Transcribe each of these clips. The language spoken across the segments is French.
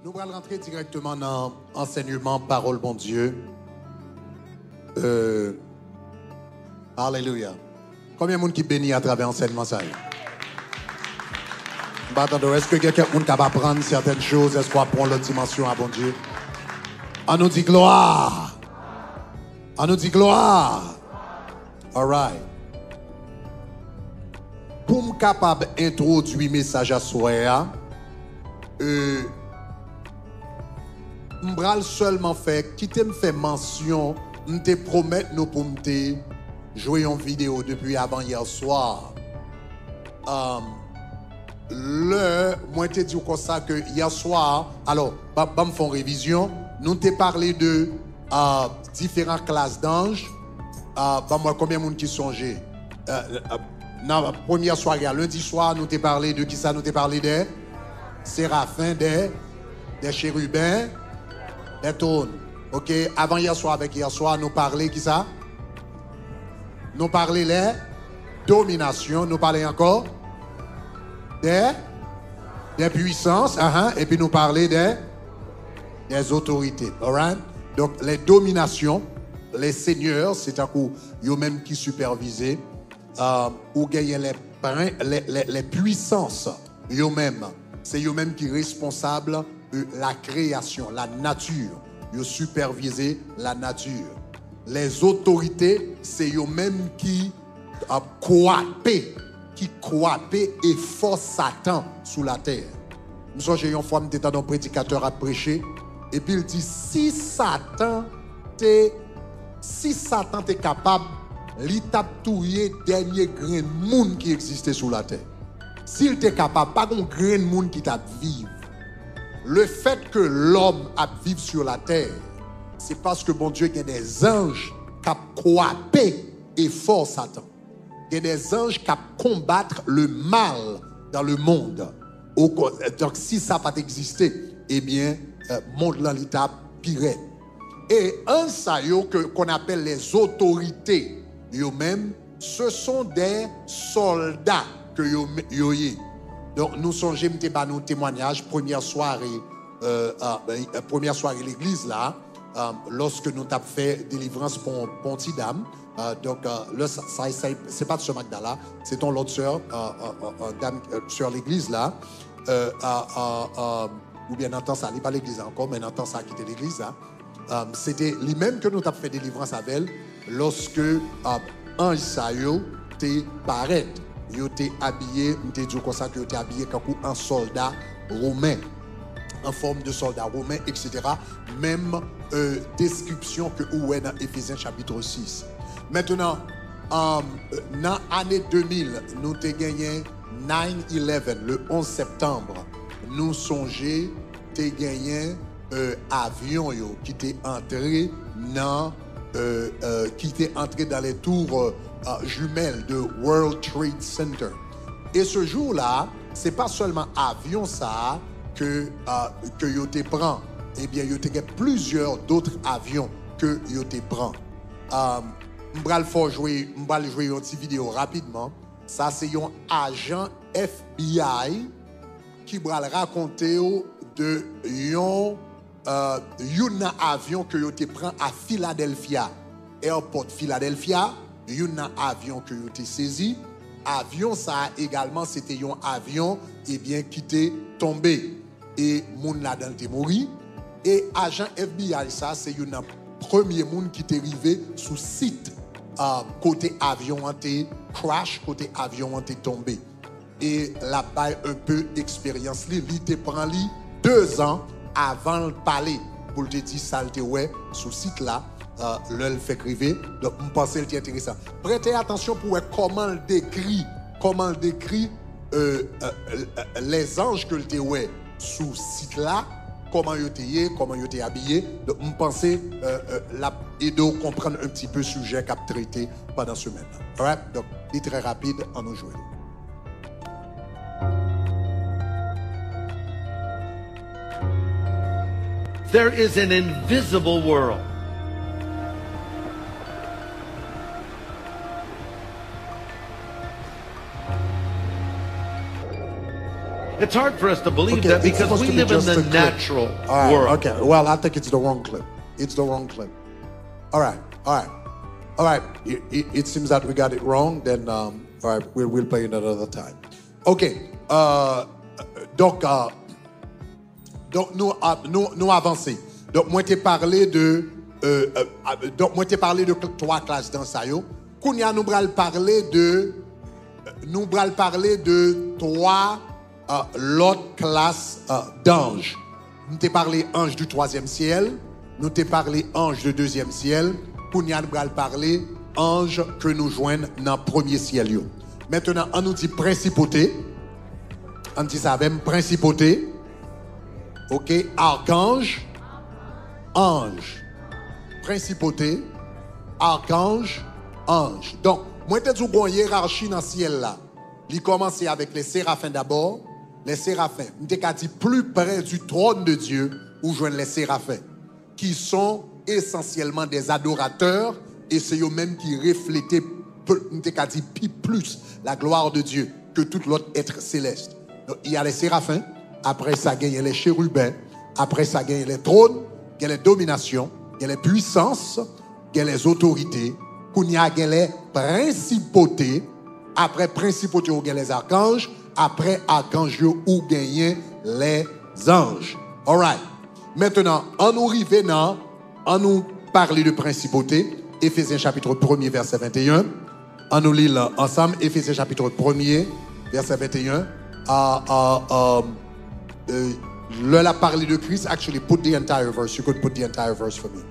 Nous allons rentrer directement dans l'enseignement parole bon Dieu. Alléluia. Combien de monde qui bénit à travers l'enseignement ça? Est-ce que quelqu'un qui va apprendre certaines choses? Est-ce qu'on va prendre l'autre dimension à bon Dieu? On nous dit gloire. On nous dit gloire. All right. Pour me capable d'introduire le message à soi, je vais seulement faire, quitter me faire mention, je te promets nous pour me jouer une vidéo depuis avant hier soir. Moi te dis comme ça que hier soir, alors, je me fais une révision, nous te parlé de différentes classes d'anges. Moi, combien de monde qui songeait? Dans la première soirée, lundi soir, nous te parlé de qui ça? Nous te parlé des séraphins, des chérubins, des trônes. Ok, avant hier soir, avec hier soir, nous parlé qui ça? Nous parlé les dominations, nous parlé encore des puissances, et puis nous parler des autorités. Alright? Donc les dominations, les seigneurs, c'est à coup eux-mêmes qui supervisaient, ou gagner les puissances, eux-mêmes. C'est eux-mêmes qui sont responsables de la création, la nature. Ils supervisent la nature. Les autorités, c'est eux-mêmes qui coapent et forcent Satan sous la terre. Nous j'ai une fois, j'étais un prédicateur à prêcher, et puis il dit, si Satan est capable, il tape tout le dernier grain de monde qui existait sur la terre. S'il était capable, pas un grain de monde qui t'a vivre. Le fait que l'homme a vivre sur la terre, c'est parce que bon Dieu, il y a des anges qui coapent et forcent Satan. Il y a des anges qui combattent le mal dans le monde. Donc, si ça n'a pas existé, eh bien, le monde dans l'état pire. Et un ça qu'on appelle les autorités, eux-mêmes, ce sont des soldats que eux. Donc, nous songeons nos témoignages, première soirée l'église là, lorsque nous avons fait délivrance pour petite dame. Donc, là, c'est pas de ce Magdala, c'est ton l'autre sœur, dame sur l'église là. Ou bien entend ça, n'est pas l'église encore, mais entend ça a quitté l'église là. C'était lui-même que nous avons fait délivrance avec elle lorsque un Isaïe t'est paraît. Il était habillé, il dit comme ça qu'il était habillé comme un soldat romain, en forme de soldat romain, etc. Même description que vous avez dans Éphésiens chapitre 6. Maintenant, dans l'année 2000, nous avons gagné 9/11, le 11 septembre. Nous songeons, nous avons gagné un avion qui était entré dans les tours jumelles de World Trade Center. Et ce jour-là, ce n'est pas seulement avion ça que yo te prend. Eh bien, yo te get plusieurs d'autres avions que yo te prend. M'bral jouer une petite vidéo rapidement. Ça, c'est un agent FBI qui va raconter de un avion que yo te prend à Philadelphia, airport Philadelphia. Un avion que yo te saisi. Avion ça également c'était un avion qui était tombé et moun là dedans était mort. Et agent FBI ça c'est un premier monde qui est arrivé sous site côté avion été crash, côté avion été tombé. Et là-bas un peu expérience li te prend 2 ans avant de parler pour te dire ça te ouais sous site là. Le fait criver, donc je pense que c'est intéressant. Prêtez attention pour voir comment il décrit les anges que le ouais sous site là, comment il était habillé. Donc je pense et de comprendre un petit peu le sujet qu'a traité pendant ce semaine. Alright? Donc, c'est très rapide en nous jouer. There is an invisible world. It's hard for us to believe Okay, that it's because supposed we to be live in just a the clip. natural All right, world. okay. Well, I think it's the wrong clip. It's the wrong clip. All right. It seems that we got it wrong. Then, all right, we'll play it another time. Okay. Donc nous avancer. Donc moi t'ai parlé de trois classes dans ça yo. Kounya nous bral parler de trois l'autre classe d'anges. Nous t'ai parlé ange du troisième ciel, nous t'ai parlé ange du deuxième ciel. Kounya nous bral parler ange que nous joignent dans le premier ciel yo. Maintenant on nous dit principauté. On dit ça même principauté. OK, archange, ange. Principauté, archange, ange. Donc, moi je dis une hiérarchie dans le ciel là. Il commence avec les séraphins d'abord. Les séraphins, on dit plus près du trône de Dieu où joignent les séraphins qui sont essentiellement des adorateurs et c'est eux-mêmes qui reflétaient plus la gloire de Dieu que tout l'autre être céleste. Donc, il y a les séraphins, après ça il y a les chérubins, après ça il y a les trônes, il y a les dominations, il y a les puissances, il y a les autorités, il y a les principautés, après principautés il y a les archanges, après archanges ou il les anges. All right. Maintenant, on nous arrive dans, on nous parle de principauté, Éphésiens chapitre 1er verset 21. On nous lit ensemble Éphésiens chapitre 1er verset 21. Lola parlé de Christ, actually put the entire verse. You could put the entire verse for me.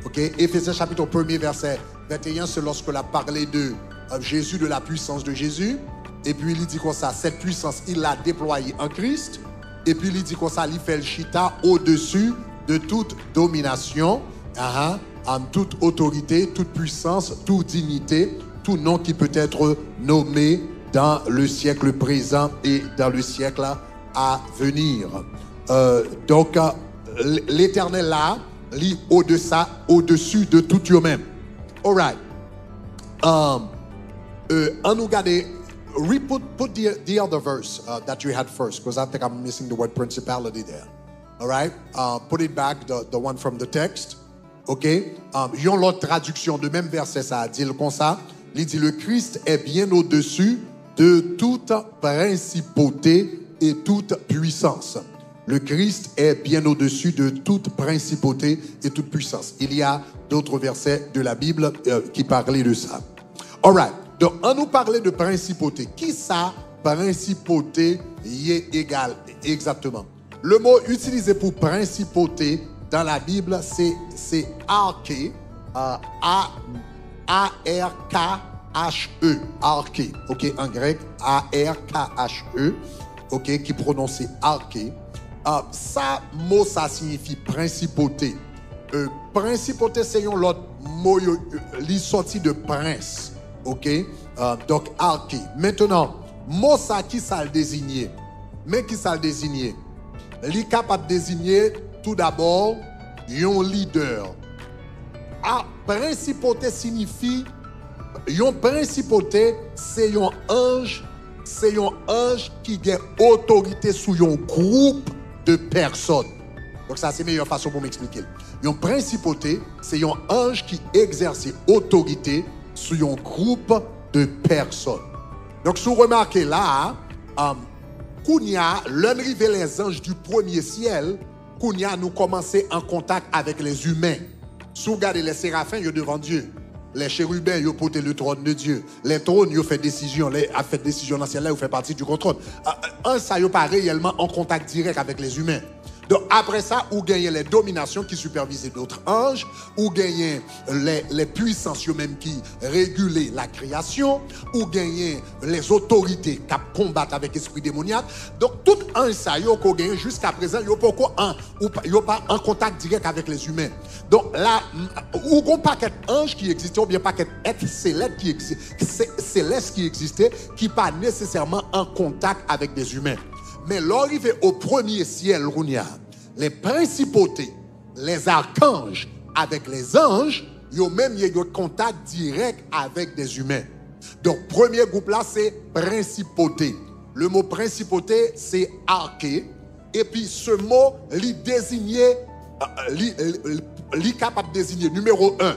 OK, Éphésiens chapitre 1er verset 21, c'est lorsque l'a parlé de Jésus, de la puissance de Jésus. Et puis il dit comme ça, cette puissance, il l'a déployée en Christ. Et puis il dit comme ça, il fait le chita au-dessus de toute domination, toute autorité, toute puissance, toute dignité, tout nom qui peut être nommé dans le siècle présent et dans le siècle à venir. Donc, l'Éternel là, lit au-dessus de tout eux-mêmes. All right. On nous garde, put the other verse that you had first, because I think I'm missing the word principality there. All right. Put it back, the one from the text. OK. Yon l'autre traduction de même verset, ça dit comme ça. Il dit, le Christ est bien au-dessus de toute principauté et toute puissance. Le Christ est bien au-dessus de toute principauté et toute puissance. Il y a d'autres versets de la Bible qui parlaient de ça. All right. Donc, on nous parlait de principauté. Qui ça, principauté, y est égal exactement? Le mot utilisé pour principauté dans la Bible, c'est arché, A-R-K-H-E, arché, ok, en grec, A-R-K-H-E, ok, qui prononce arché. Ça, mot, ça signifie principauté. Principauté, c'est un autre mot, il sorti de prince, ok, donc arché. Maintenant, mot, ça, qui ça le désigner? Mais qui ça le désigner? Il est capable de désigner tout d'abord un leader. Principauté signifie, une principauté, c'est un ange qui a autorité sur un groupe de personnes. Donc ça, c'est la meilleure façon pour m'expliquer. Une principauté, c'est un ange qui exerce autorité sur un groupe de personnes. Donc si vous remarquez là, Kounia, l'arrivée les anges du premier ciel, Kounia nous commençait en contact avec les humains. Si vous regardez les séraphins, ils sont devant Dieu. Les chérubins, ils ont porté le trône de Dieu. Les trônes, ils ont fait décision. Les a fait décision dans le ciel, là, ils font partie du contrôle. Ça, ils sont pas réellement en contact direct avec les humains. Donc après ça, vous gagnez les dominations qui supervisent d'autres anges, vous gagnez les puissances eux-mêmes qui régulent la création, vous gagnez les autorités qui combattent avec l'esprit démoniaque. Donc tout ange ça, vous gagnez jusqu'à présent, vous n'avez pas en contact direct avec les humains. Donc là, vous n'avez pas qu'un ange qui existait, ou bien pas qu'un être céleste qui existait, qui pas nécessairement en contact avec des humains. Mais l'arrivée au premier ciel, les principautés, les archanges avec les anges, ils ont même eu un contact direct avec des humains. Donc, premier groupe là, c'est principauté. Le mot principauté, c'est arché. Et puis ce mot, il désignait, il capable de désigner numéro 1.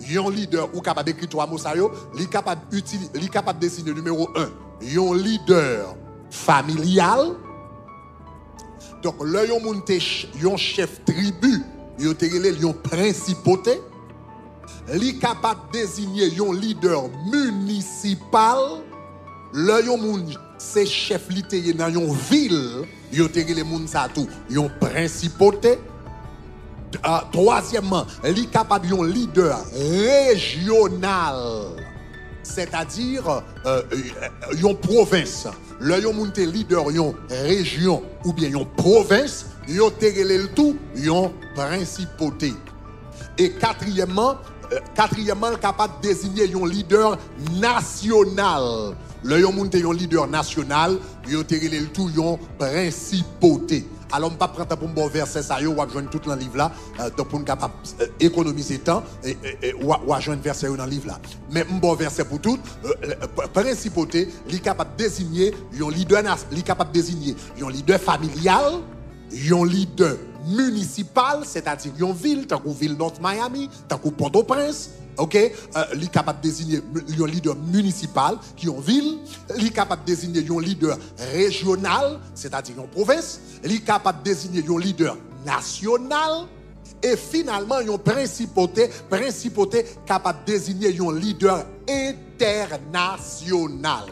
Un leader ou capable d'écrire trois mots ça yo, il capable de désigner numéro 1. Un leader familial. Donc là yon moun te yon chef tribu, yon te relé yon principauté. Li capable désigner yon leader municipal. Là yon moun c'est chef li te dans yon ville, yon te relé moun sa tout, yon principauté. Troisièmement, li capable yon leader régional. C'est-à-dire yon province. Là yon moun te leader yon région ou bien yon province, yon te relé le tout yon principauté. Et quatrièmement, capable de désigner un leader national. Le yon moun te yon leader national, yon te relé le tout yon principauté. Alors, je ne vais pas prendre pour un verset, ça, ou joindre tout dans le livre là, donc pour capable économiser temps, ou joindre verset dans le livre là. Mais un bon verset pour tout, principauté, il est capable de désigner un leader, il est capable de désigner un leader familial, un leader municipal, c'est-à-dire une ville, tant que ville North Miami, tant que Port-au-Prince. Ok, il est capable de désigner un leader municipal qui est en ville, il est capable de désigner un leader régional, c'est-à-dire en province, il est capable de désigner un leader national, et finalement, un principauté capable de désigner un leader international.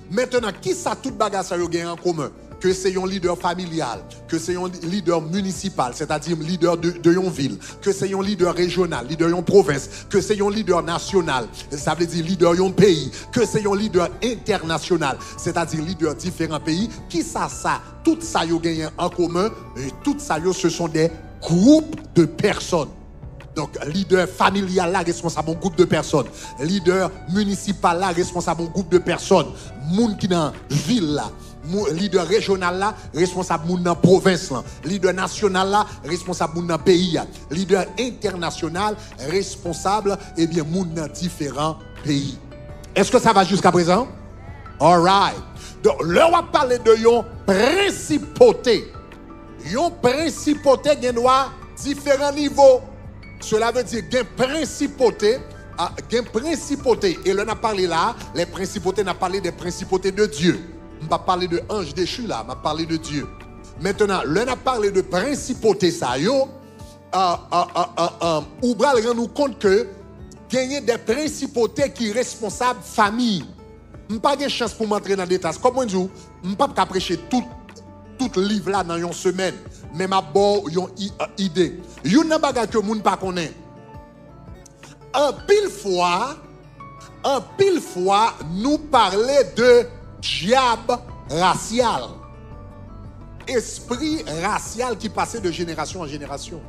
Maintenant, qui ça tout bagage ça gagne en commun? Que c'est un leader familial, que c'est un leader municipal, c'est-à-dire leader de une ville, que c'est un leader régional, leader d'une province, que c'est un leader national, ça veut dire leader d'un pays, que c'est un leader international, c'est-à-dire leader de différents pays. Qui ça, tout ça yo gagne en commun, et tout ça yo, ce sont des groupes de personnes. Donc, leader familial là, responsable d'un groupe de personnes. Leader municipal là, responsable d'un groupe de personnes. Moun qui dans ville là. Leader régional là, responsable moun dans province là. Leader national là, responsable moun dans pays. Leader international, responsable moun dans différents pays. Est-ce que ça va jusqu'à présent? All right. Donc, là, on va parler de yon principauté. Yon principauté gen différents niveaux. Cela veut dire qu'il y a une principauté. Et là, on a parlé là, les principautés, on a parlé des principautés de Dieu. On ne va pas parler de ange déchu là, on va parler de Dieu. Maintenant, là, on a parlé de principauté, ça yo. Ou bral rend nous compte que gagner des principautés qui sont responsables famille. Je n'ai pas de chance pour m'entrer dans les détails. Comme on dit, je ne peux pas prêcher tout livre là dans une semaine. Mais ma bonne idée. Yon nan bagay que moun pa konnen. En pile fois, nous parler de diable racial. Esprit racial qui passait de génération en génération.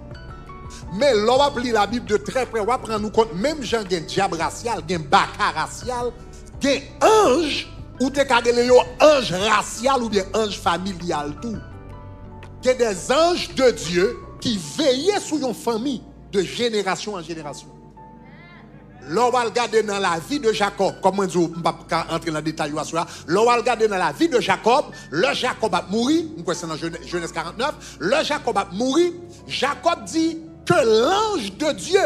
Mais l'on va lire la Bible de très près, on va prendre nous compte, même gens gen diable racial, gen baka racial, gen ange, ou te kagele yo ange racial ou bien ange familial tout. Il y a des anges de Dieu qui veillaient sur une famille de génération en génération. L'on va regarder dans la vie de Jacob, comme on dit, on ne va pas entrer dans le détail, l'on va regarder dans la vie de Jacob, le Jacob a mouru, c'est dans Genèse 49, le Jacob a mouru, Jacob dit que l'ange de Dieu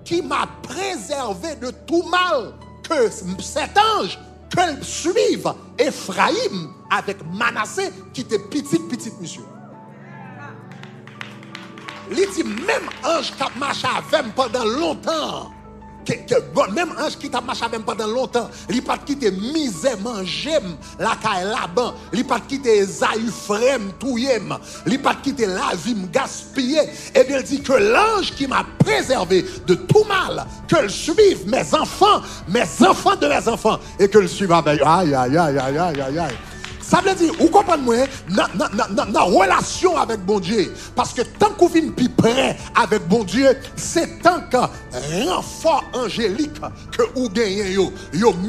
qui m'a préservé de tout mal, que cet ange, que suive Ephraïm avec Manassé qui était petit monsieur. Il dit même ange qui a marché avec pendant longtemps. Même ange qui t'a marché avec pendant longtemps. Il pas quitté misère manger la caille là-bas. Il pas quitté Esaü frème touyem. Il pas quitté la vie me gaspiller. Et bien il dit que l'ange qui m'a préservé de tout mal, que le suive mes enfants de mes enfants et que le suive avec aïe. Ça veut dire, vous comprenez, dans relation avec bon Dieu. Parce que tant qu'on vient plus près avec bon Dieu, c'est tant que renfort angélique que vous gagnez, vous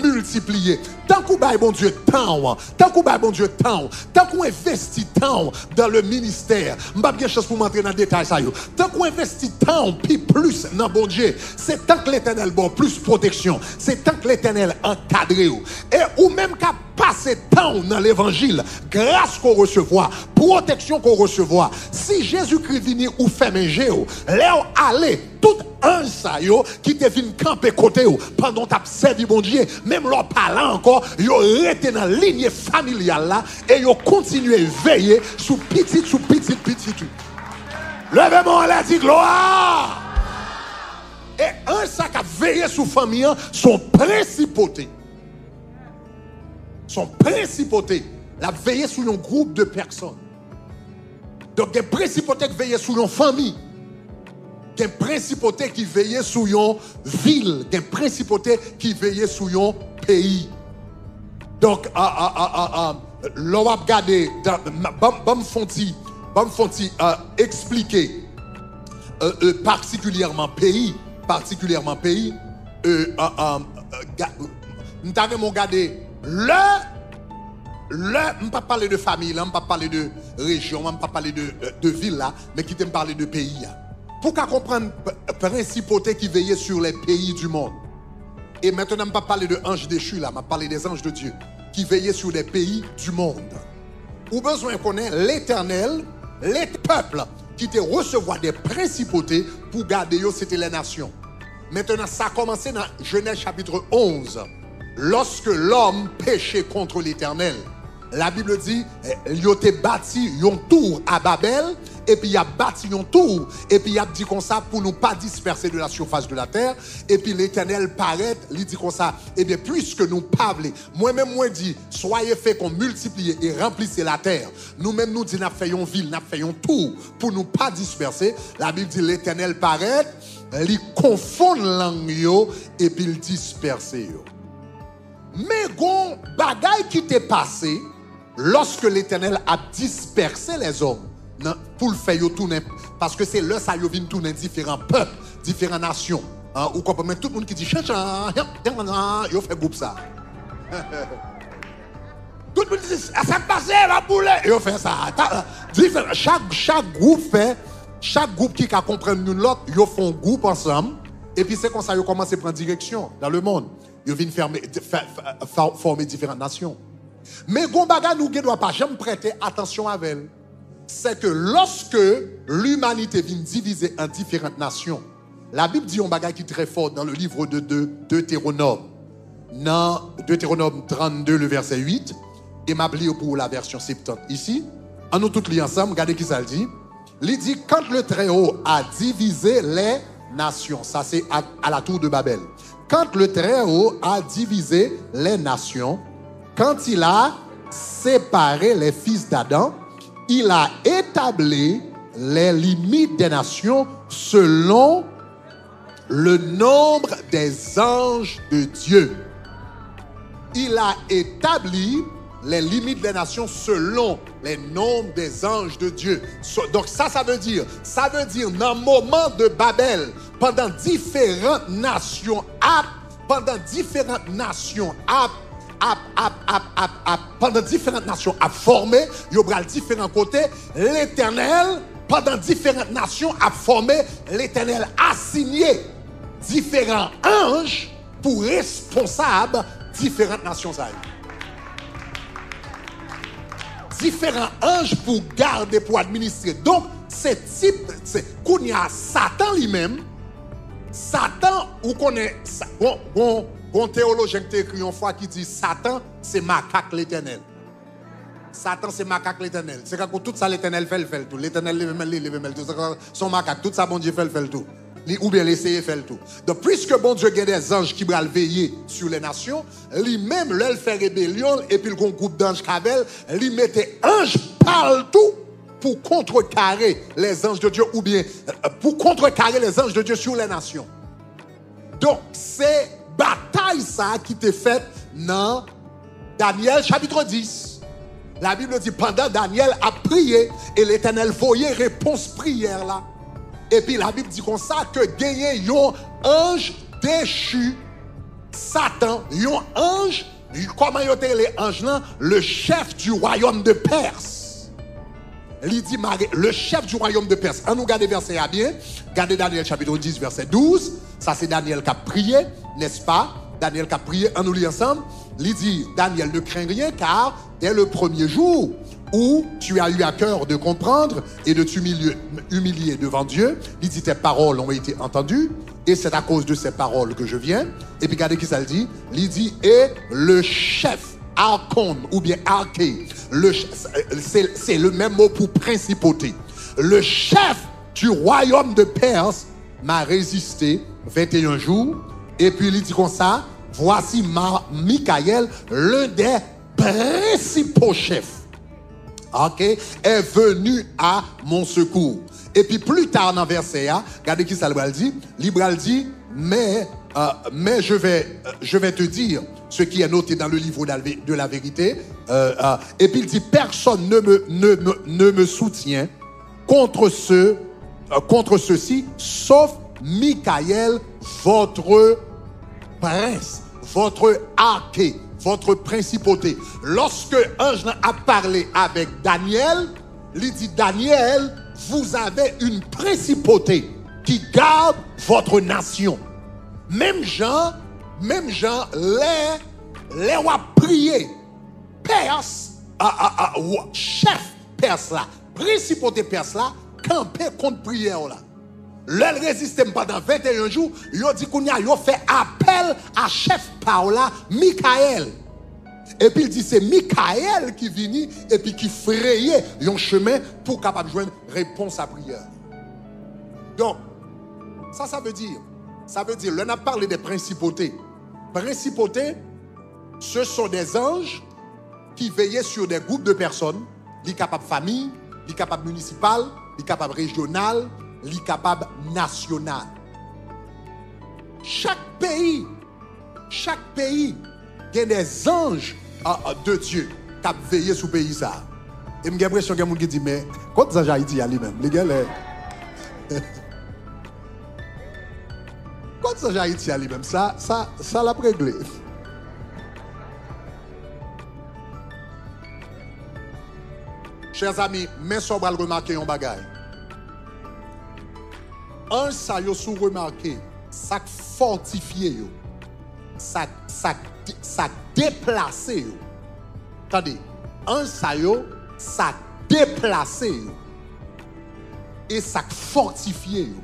multipliez. Tant qu'on baille bon Dieu temps, tant qu'on baille bon Dieu temps, tant qu'on investit temps dans le ministère, m'pas bien chance pour m'entrer dans le détail ça yo. Tant qu'on investit temps puis plus dans bon Dieu, c'est tant que l'Éternel bon plus protection, c'est tant que l'Éternel encadré et ou même qu'à passer temps dans l'évangile, grâce qu'on recevoir, protection qu'on recevoir. Si Jésus-Christ vient ou fait manger, là aller tout un ça yo qui te vient camper côté pendant t'as servi bon Dieu, même leur parlant encore, yo resté dans la ligne familiale là et yo continuer veiller sous petit. Levez-moi la dit gloire. Et un ça qui a veillé sous famille, son principauté. Son principauté, la veillé sur un groupe de personnes. Donc, il y a une principauté qui veille sur une famille. Il y a une principauté qui veille sur une ville. Il y a une principauté qui veille sur un pays. Donc, l'on va regarder, expliquer particulièrement pays. Nous avons regardé on ne pas parler de famille, on ne pas parler de région, on ne pas parler de ville là, mais qui t'aime parler de pays. Pour qu'on comprenne la principauté qui veillait sur les pays du monde. Et maintenant, on ne pas parler de anges déchus là, on va parler des anges de Dieu qui veillaient sur les pays du monde. Ou besoin qu'on ait l'Éternel, les peuples qui te recevoir des principautés pour garder eux, c'était les nations. Maintenant, ça a commencé dans Genèse chapitre 11. Lorsque l'homme péchait contre l'Éternel, la Bible dit, il a bâti un tour à Babel, et puis il a bâti un tour, et puis il a dit comme ça pour ne pas disperser de la surface de la terre, et puis l'Éternel paraît, il dit comme ça, et bien puisque nous parlons, moi-même moi dit, soyez faits qu'on multiplie et remplissez la terre, nous-mêmes nous dit, nous faisons une ville, nous faisons un tour, pour ne pas disperser, la Bible dit, l'Éternel paraît, il confond langue et puis il disperse yo. Mais gon bagaille qui t'est passé lorsque l'Éternel a dispersé les hommes pour le faire tourner, parce que c'est là ça vient tourner différents peuples, différentes nations. Ou comprenez tout le monde qui dit chacha, yo fait groupe ça. Tout le monde dit ça passe va bouler, yo fait ça. Chaque groupe qui comprend l'autre, yo font groupe ensemble et puis c'est comme ça yo commence à prendre direction dans le monde. Ils viennent former différentes nations. Mais Gombaga nous ne doit pas jamais prêter attention à elle. C'est que lorsque l'humanité vient diviser en différentes nations, la Bible dit un bagage qui est très fort dans le livre de Deutéronome. Dans Deutéronome 32, le verset 8, et m'a oublié pour la version 70 ici. En nous tous les ensemble, regardez qui ça le dit. Il dit, quand le Très-Haut a divisé les nations, ça c'est à la tour de Babel. Quand le Très-Haut a divisé les nations, quand il a séparé les fils d'Adam, il a établi les limites des nations selon le nombre des anges de Dieu. Il a établi les limites des nations selon les nombres des anges de Dieu. Donc ça veut dire dans le moment de Babel, pendant différentes nations à former, il y aura différents côtés, l'Éternel, pendant différentes nations à former, l'Éternel a signé différents anges pour responsables différentes nations. Différents anges pour garder, pour administrer. Donc, c'est type, qu'on y a Satan lui-même. Satan, ou qu'on est, bon théologien qui écrit une fois qui dit Satan, c'est macaque l'Éternel. Satan, c'est macaque l'Éternel. C'est quand tout ça l'Éternel fait le tout. L'Éternel lève tout. Son macaque, tout ça, bon Dieu fait le tout. Ou bien l'essayer fait le tout. Donc, puisque bon Dieu a des anges qui vont veiller sur les nations, lui-même, il fait rébellion, et puis le groupe d'anges Kabel, lui mettait anges partout pour contrecarrer les anges de Dieu, ou bien pour contrecarrer les anges de Dieu sur les nations. Donc, c'est bataille ça qui était faite dans Daniel chapitre 10. La Bible dit, pendant Daniel a prié, et l'Éternel voyait réponse prière là. Et puis la Bible dit comme ça que gagné un ange déchu, Satan, un ange comment il était les anges là? Le chef du royaume de Perse. Il dit, le chef du royaume de Perse. On nous regarde verset à bien. Regardez Daniel chapitre 10, verset 12. Ça, c'est Daniel qui a prié, n'est-ce pas? Daniel qui a prié, on nous lit ensemble. Il dit, Daniel, ne crains rien, car dès le premier jour où tu as eu à cœur de comprendre et de t'humilier devant Dieu, il dit, tes paroles ont été entendues, et c'est à cause de ces paroles que je viens. Et puis regardez qui ça le dit. Il dit, et le chef, archon, ou bien arché, c'est le même mot pour principauté. Le chef du royaume de Perse m'a résisté 21 jours, et puis il dit comme ça, voici Michael, l'un des principaux chefs, est venu à mon secours. Et puis plus tard dans le verset, regardez qui ça le dit. Libral dit, mais je vais te dire ce qui est noté dans le livre de la vérité. Et puis il dit, personne ne me soutient contre ceci, sauf Michael, votre prince, votre arché, votre principauté. Lorsque l'ange a parlé avec Daniel, il dit, Daniel, vous avez une principauté qui garde votre nation. Même Jean, les rois priés, Perse, chef Perse là, principauté Perse là, campé contre prière là. L'elle résistait pendant 21 jours, ils ont dit qu'on a fait appel à chef Paola, Michael. Et puis il dit c'est Michael qui vient et puis qui frayait un chemin pour capable joindre réponse à prière. Donc, ça veut dire, l'on a parlé des principautés. Principautés, ce sont des anges qui veillaient sur des groupes de personnes, les capables famille, les capables municipales, les capables régionales, les capables nationales. Chaque pays, il y a des anges de Dieu qui veillent sur le pays. Et j'ai l'impression qu'il y a des gens qui disent, mais quand les anges Haïti à lui-même, les gars, quand les anges Haïti à lui-même, ça l'a réglé. Chers amis, mais ça va remarquer un bagage. Un ça yo sous remarqué, ça fortifié yo. Ça déplacé yo. Attendez, un ça yo, ça déplacé yo. Et ça fortifié yo.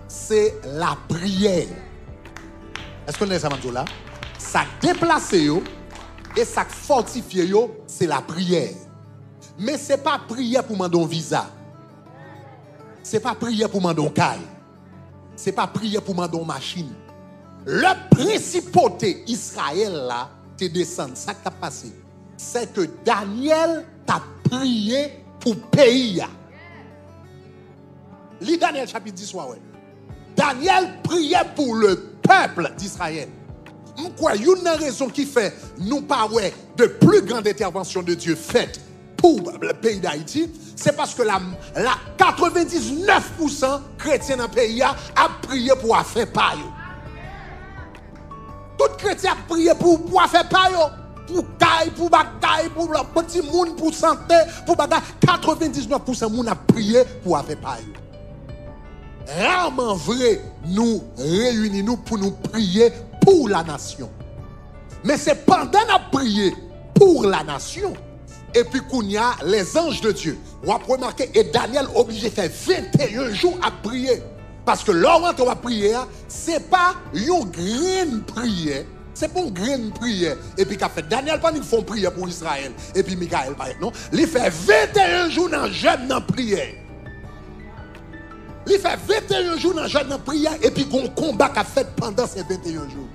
C'est la prière. Est-ce qu'on est ça là? Ça déplacé yo et ça fortifié yo, c'est la prière. Mais ce n'est pas prière pour demander un visa. Ce n'est pas prière pour demander un caille. Ce n'est pas prière pour demander une machine. Le principauté Israël là, te descend. Ça qui a passé, c'est que Daniel t'a prié pour le pays. Lis Daniel chapitre 10, ouais. Daniel priait pour le peuple d'Israël. Pourquoi? Il y a une raison qui fait nous parler de plus grande intervention de Dieu faite pour le pays d'Haïti, c'est parce que la 99% chrétiens dans le pays a prié pour faire paille. Tout chrétien a prié pour faire paille, pour taille, pour bagaille, pour petit monde, pour santé, pour bagaille. 99% monde a prié pour faire paille. Rarement vrai, nous réunissons pour nous prier pour la nation. Mais c'est pendant qu'on prié pour la nation. Et puis qu'on y a les anges de Dieu. On a remarqué, et Daniel obligé de faire 21 jours à prier. Parce que lorsqu'on va prier, ce n'est pas une grande prière. Ce n'est pas une grande prière. Et puis qu'a fait Daniel, pas ils font prière pour Israël. Et puis Michael, non. Il fait 21 jours dans le jeûne dans la prière. Il fait 21 jours dans le jeûne dans la prière. Et puis qu'on combat qu'a fait pendant ces 21 jours.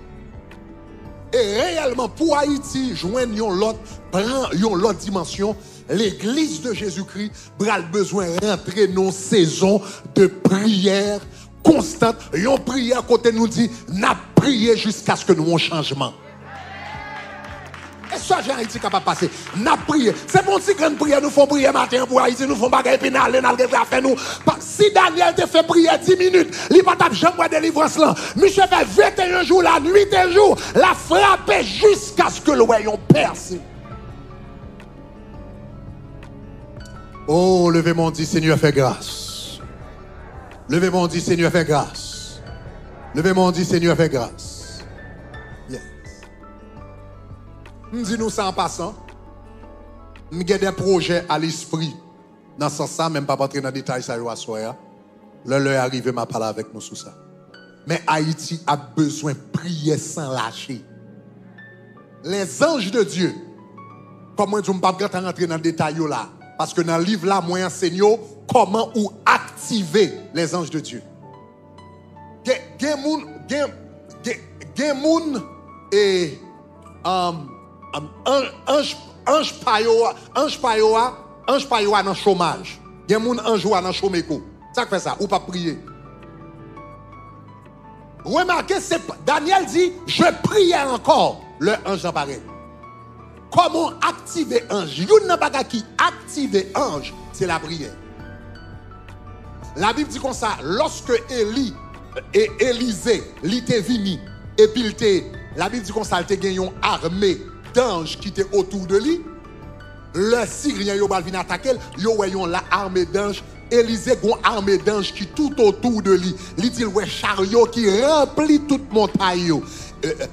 Et réellement, pour Haïti, joindre l'autre dimension, l'église de Jésus-Christ a besoin de rentrer dans une saison de prière constante. Une prière côté nous dit, n'a prié jusqu'à ce que nous ayons un changement. Est-ce seul gens Haïti capable de passer. N'a prié. C'est bon si grande prière nous font prier matin pour Haïti, nous font bagaille puis n'aller faire nous. Si Daniel te fait prier 10 minutes, il pas tape jamais délivrance là. Monsieur fait 21 jours la nuit et jour, la frapper jusqu'à ce que le royaume perce. Oh, levez mon dit Seigneur fait grâce. Levez mon dit Seigneur fait grâce. Levez mon dit Seigneur fait grâce. Yes. Dis-nous ça en passant. Nous avons des projets à l'esprit. Dans ce sens, même pas rentrer dans les détails, ça y est, soir. L'heure arrive, m'a parlé avec nous sur ça. Mais Haïti a besoin de prier sans lâcher. Les anges de Dieu, comme moi, je ne vais pas rentrer dans les détails là. Parce que dans le livre là, moi, enseigne comment ou activer les anges de Dieu. Gen moun et ange payoa dans chômage. Gen moun ange dans chômage. Ça fait ça, ou pas prier. Remarquez, Daniel dit, je priais encore. Le ange apparaît. Comment activer ange? Yon nan baga qui active ange, c'est la prière. La Bible dit comme ça, lorsque Élisée, il était venu, et puis la Bible dit comme ça, il était gagné une armée d'anges qui était autour de lui. Le Syrien, il va venir attaquer, il a la armée d'anges. Élisée a une armée d'anges qui tout autour de lui. Il dit, ouais, chariot qui remplit toute montagne.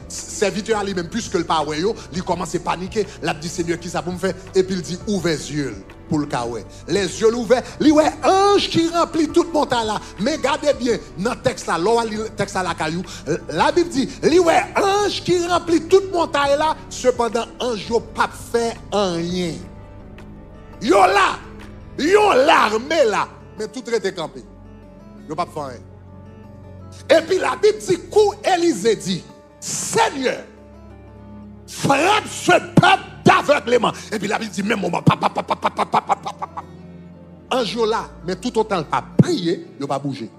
Serviteur lui-même, puisque le paroi, il commence à paniquer. Il dit, Seigneur, qui ça pour me faire? Et puis il dit, ouvrez les yeux pour le cas. Les yeux ouverts, il dit, ange qui remplit toute montagne là. Mais regardez bien, dans le texte là, le texte à la caillou, la Bible dit, il dit, ange qui remplit toute montagne là, cependant, ange n'a pas fait rien. Yo là, yo l'armée là, mais tout était campé. Yo pas fait rien. Et puis la Bible dit, coup Élisée dit, Seigneur, frappe ce peuple d'aveuglement. Et puis la Bible dit, même moment, un jour là, mais tout autant pas prier, il ne pas bouger.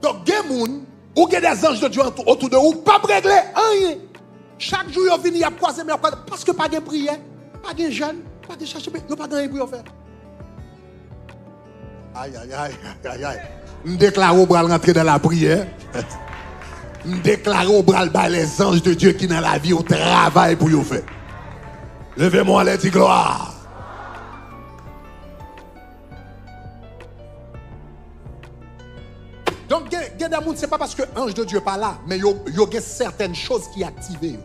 Donc, il y a des gens, ou des anges de Dieu autour de vous, pas régler rien. Chaque jour, ils viennent, ils croisent, parce que pas de prière, pas de jeûne, pas de chercher, ils n'ont pas de rien pour faire. Aïe, aïe, aïe, aïe, aïe. Nous déclarons pour rentrer dans la prière. Nous déclarons pour les anges de Dieu qui dans la vie au travail pour vous faire. Levez-moi les dit gloire. Donc, il y a des gens, ce n'est pas parce que l'ange de Dieu n'est pas là, mais il y a certaines choses qui activent.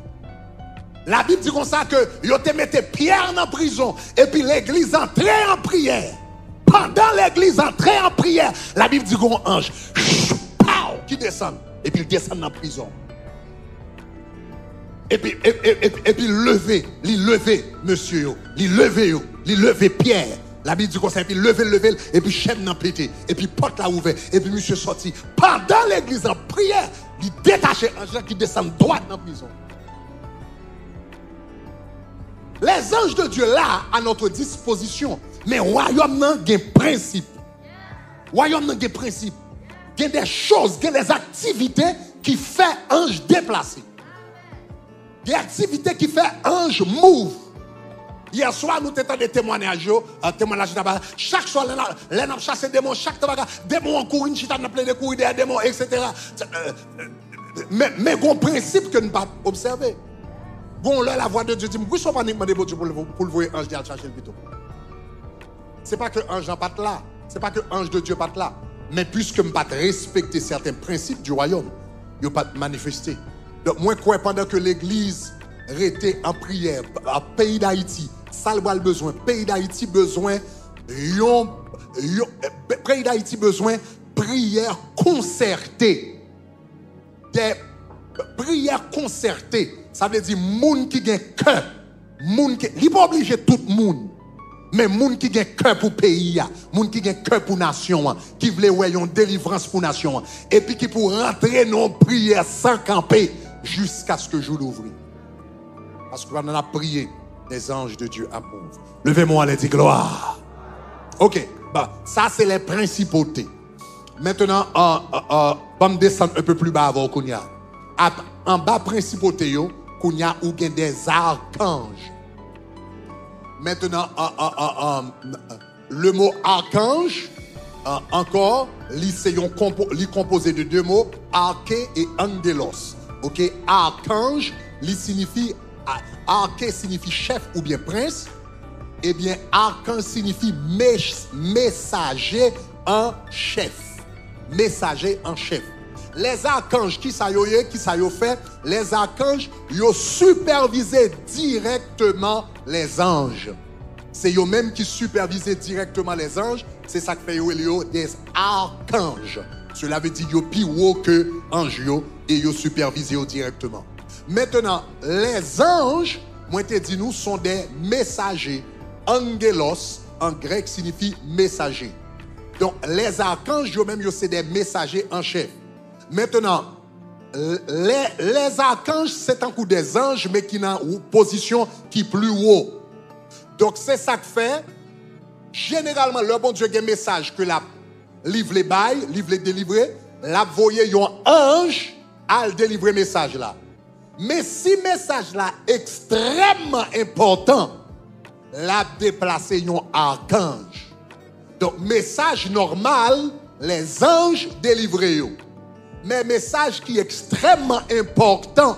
La Bible dit comme ça que vous te mettez Pierre en prison et puis l'église entrait en prière. Pendant l'église entrait en prière, la Bible dit qu'on ange qui descend et puis il descend dans la prison. Et puis lever monsieur, lever Pierre. La Bible dit qu'on s'est lever et puis chaîne n'a pété et puis porte la ouvert et puis monsieur sorti. Pendant l'église en prière, il détache ange qui descend droit dans la prison. Les anges de Dieu là à notre disposition. Mais le royaume n'a pas de principe. Le royaume n'a pas de principe. Il y a des choses, il y a des activités qui font ange déplacé. Il y a des activités qui font ange move. Hier soir, nous avons des témoignages. Chaque soir, nous avons chassé des démons. Chaque démon en courant, nous avons plein de courir des démons, etc. Mais il y a un principe que nous n'avons pas observé. Bon, là, la voix de Dieu dit, vous ne pouvez pas demander pour le voir ange d'aller chercher le plutôt. Ce n'est pas que l'ange n'est pas là. Ce n'est pas que l'ange de Dieu n'est pas là. Mais puisque je ne pas respecter certains principes du royaume, je ne pas manifester. Donc, moi, je crois pendant que l'église était en prière, au pays d'Haïti, ça le besoin. Pays d'Haïti besoin, pays d'Haïti besoin, prière concertée. Des prières concertées. Ça veut dire moun qui a cœur. Il n'est pas obligé tout le monde. Mais moun qui a cœur pour pays, moun qui a cœur pour nation, qui veut ouais une délivrance pour nation, et puis qui pour rentrer dans une prière sans camper jusqu'à ce que je l'ouvre. Parce qu'on a prié, les anges de Dieu approuvent. Levez-moi les dit gloire. Ok, bah, ça c'est les principautés. Maintenant, on va descendre un peu plus bas avant qu'on y a. En bas principauté, qu'on y a ou gen des archanges. Maintenant, le mot archange, encore, il composé de deux mots, arché et angelos. Ok, archange, arché signifie chef ou bien prince. Eh bien, archange signifie messager en chef. Messager en chef. Les archanges, qui ça y fait? Les archanges, ils supervisent directement les anges. C'est eux-mêmes qui supervisent directement les anges. C'est ça que fait des archanges. Cela veut dire qu'ils plus haut que anges et ils supervisent directement. Maintenant, les anges, moi te dis nous, sont des messagers. Angelos, en grec, signifie messager. Donc, les archanges, eux-mêmes, c'est des messagers en chef. Maintenant, les archanges, c'est un coup des anges, mais qui ont une position qui est plus haut. Donc, c'est ça que fait. Généralement, le bon Dieu a un message que la livre les bails, livre les délivrer, la voyez un ange à le délivrer message là. Mais si message là extrêmement important, la déplacer un archange. Donc, message normal, les anges délivrés. Mais message qui est extrêmement important,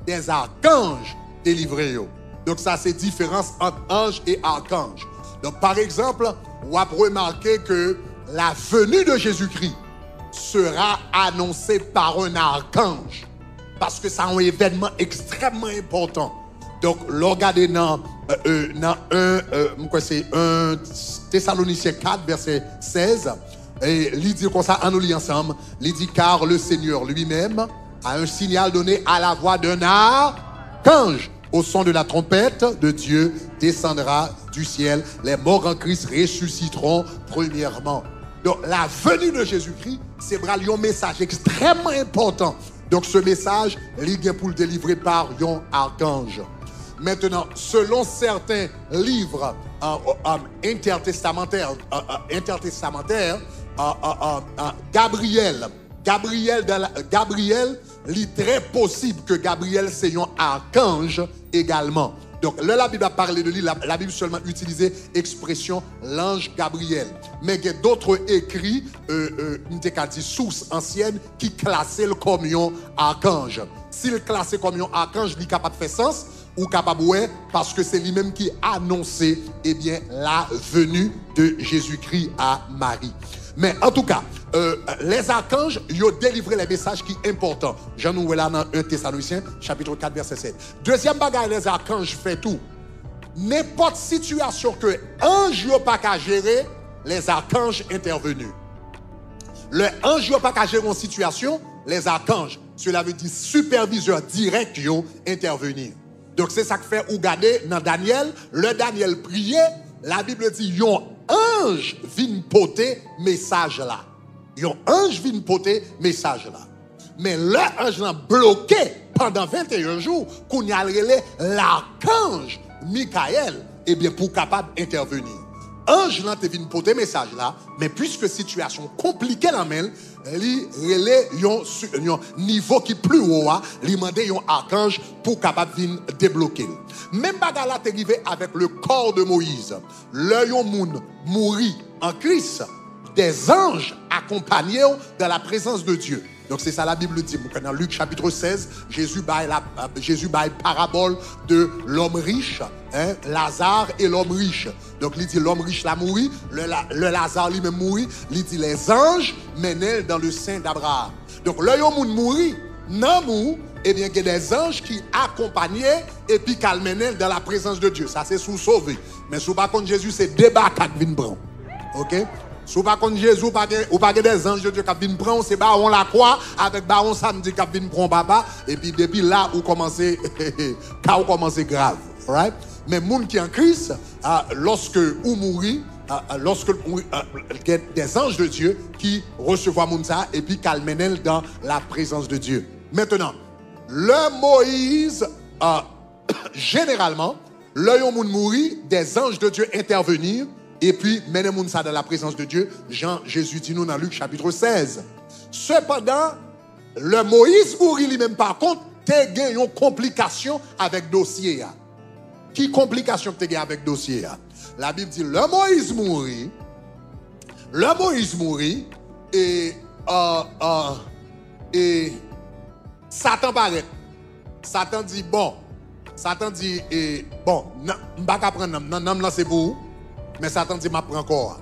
des archanges délivrés. Donc, ça, c'est différence entre ange et archange. Donc, par exemple, on va remarquer que la venue de Jésus-Christ sera annoncée par un archange. Parce que c'est un événement extrêmement important. Donc, regardez dans 1 Thessaloniciens 4, verset 16. Et il dit comme ça, on nous lit ensemble. Il dit, car le Seigneur lui-même a un signal donné à la voix d'un archange. Au son de la trompette de Dieu descendra du ciel. Les morts en Christ ressusciteront premièrement. Donc, la venue de Jésus-Christ, c'est un message extrêmement important. Donc, ce message, il vient pour le délivrer par un archange. Maintenant, selon certains livres intertestamentaires, Gabriel, il est très possible que Gabriel c'est un archange également. Donc, là, la Bible a parlé de lui, la Bible seulement utilisait l'expression l'ange Gabriel. Mais il y a d'autres écrits, une sources anciennes qui classaient le comme un archange. S'il classait comme un archange, il est capable de faire sens, ou capable, ouais, parce que c'est lui-même qui annonçait, eh bien, la venue de Jésus-Christ à Marie. Mais en tout cas, les archanges, ils ont délivré les messages qui sont importants. J'en ai là dans 1 Thessaloniciens, chapitre 4, verset 7. Deuxième bagage, les archanges font tout. N'importe situation que l'ange n'a pas qu'à gérer, les archanges intervenus. Le ange n'a pas qu'à gérer une situation, les archanges, cela veut dire superviseur direct, ils intervenir. Donc c'est ça que fait ou garder dans Daniel. Le Daniel priait, la Bible dit, yon ange vient porter message là. Yon ange vient porter message là. Mais l'ange l'a bloqué pendant 21 jours qu'on y a relé l'archange Michael, eh bien pour capable d'intervenir. Ange là te vient porter message là, mais puisque situation compliquée la main, il relève un niveau qui plus haut, il demande un archange pour capable de débloquer. Même bagarre là t'est arrivé avec le corps de Moïse. Le monde mourit en Christ, des anges accompagnés dans la présence de Dieu. Donc c'est ça la Bible dit. Dans Luc chapitre 16, Jésus baille parabole de l'homme riche, hein, Lazare et l'homme riche. Donc il dit l'homme riche l'a mouru, le Lazare lui-même mouru. Il dit les anges menaient dans le sein d'Abraham. Donc l'homme mourit, non mou, eh bien il y a des anges qui accompagnaient et puis qui menaient dans la présence de Dieu. Ça c'est sous sauvé. Mais sous par contre Jésus c'est débarqué qui vient prendre. OK? Si vous ne connaissez pas Jésus, ou pas des anges de Dieu qui viennent prendre, c'est baron la croix avec baron samedi qui viennent prendre papa. Et puis depuis là, vous commencez grave. Right? Mais les gens qui sont en Christ, lorsque vous mourrez, lorsque il y a des anges de Dieu qui reçoivent les gens et puis qui mènent dans la présence de Dieu. Maintenant, le Moïse, généralement, l'œil au monde mourir, des anges de Dieu intervenir. Et puis, menez-nous ça dans la présence de Dieu. Jésus dit nous dans Luc chapitre 16. Cependant, le Moïse mourit lui-même par contre, te gagné une complication avec dossier. Qui complication que te gagné avec dossier? La Bible dit, le Moïse mourit, et Satan paraît. Satan dit, bon, m'pa ka prendre nam là c'est pour vous, mais Satan dit, m'a prend encore.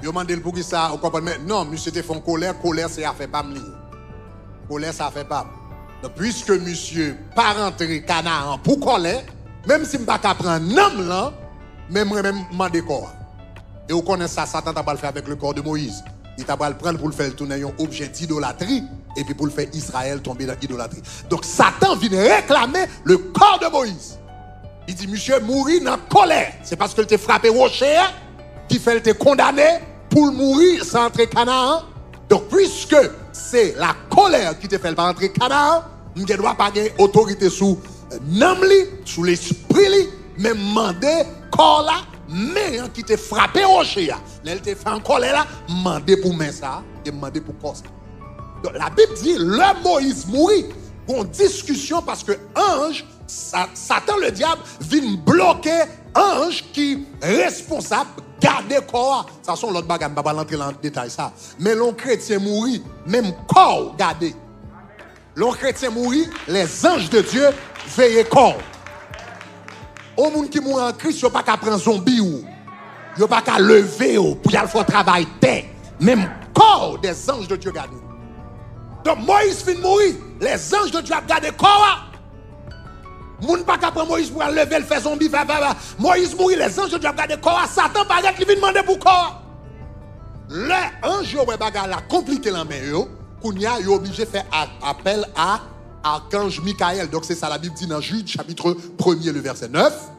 Yo mandé pour qui ça, vous comprenez? Non, monsieur te font colère c'est à fait pas me lier. Colère ça fait pas. Donc puisque monsieur pas rentré Canaan pour colère, même si m'pa ka prendre nam là, même mandé corps. Et vous connaissez ça, Satan t'a pas le faire avec le corps de Moïse. Il t'a pas le prendre pour le faire tourner un objet d'idolâtrie et puis pour le faire Israël tomber dans l'idolâtrie. Donc Satan vient réclamer le corps de Moïse. Il dit, monsieur mourir dans colère. C'est parce que il t'a frappé rocher qui fait le condamné pour mourir sans entrer Canaan. Donc puisque c'est la colère qui te fait pas entrer Canaan, il ne doit pas avoir autorité sous Namli, sous l'esprit, mais demander corps là. Mais qui te frappé au chien, elle te fait en colère là, mandé pour mettre ça et mandé pour cause. Donc la Bible dit, le Moïse mourit. Bon discussion parce que ange, Satan le diable, vient bloquer ange qui est responsable garder corps. Ça sont l'autre bagage, je ne vais pas rentrer dans le détail ça. Mais l'on chrétien mourit, même corps garder. L'on chrétien mourit, les anges de Dieu veillent corps. Au monde qui mourent en Christ, il n'y a pas qu'à prendre zombie ou. Il n'y a pas qu'à lever ou pour y aller faire travail paix. Même corps des anges de Dieu gardé. Donc Moïse finit de mourir. Les anges de Dieu ont gardé corps. Moun pas qu'à prendre Moïse pour aller lever, le faire zombie. Moïse mourit, les anges de Dieu ont gardé corps. Satan paraît qu'il vient demander pour corps. Les anges, la compliqué la main. Il est obligé de faire appel à archange Michael. Donc c'est ça la Bible dit dans Jude chapitre 1er le verset 9.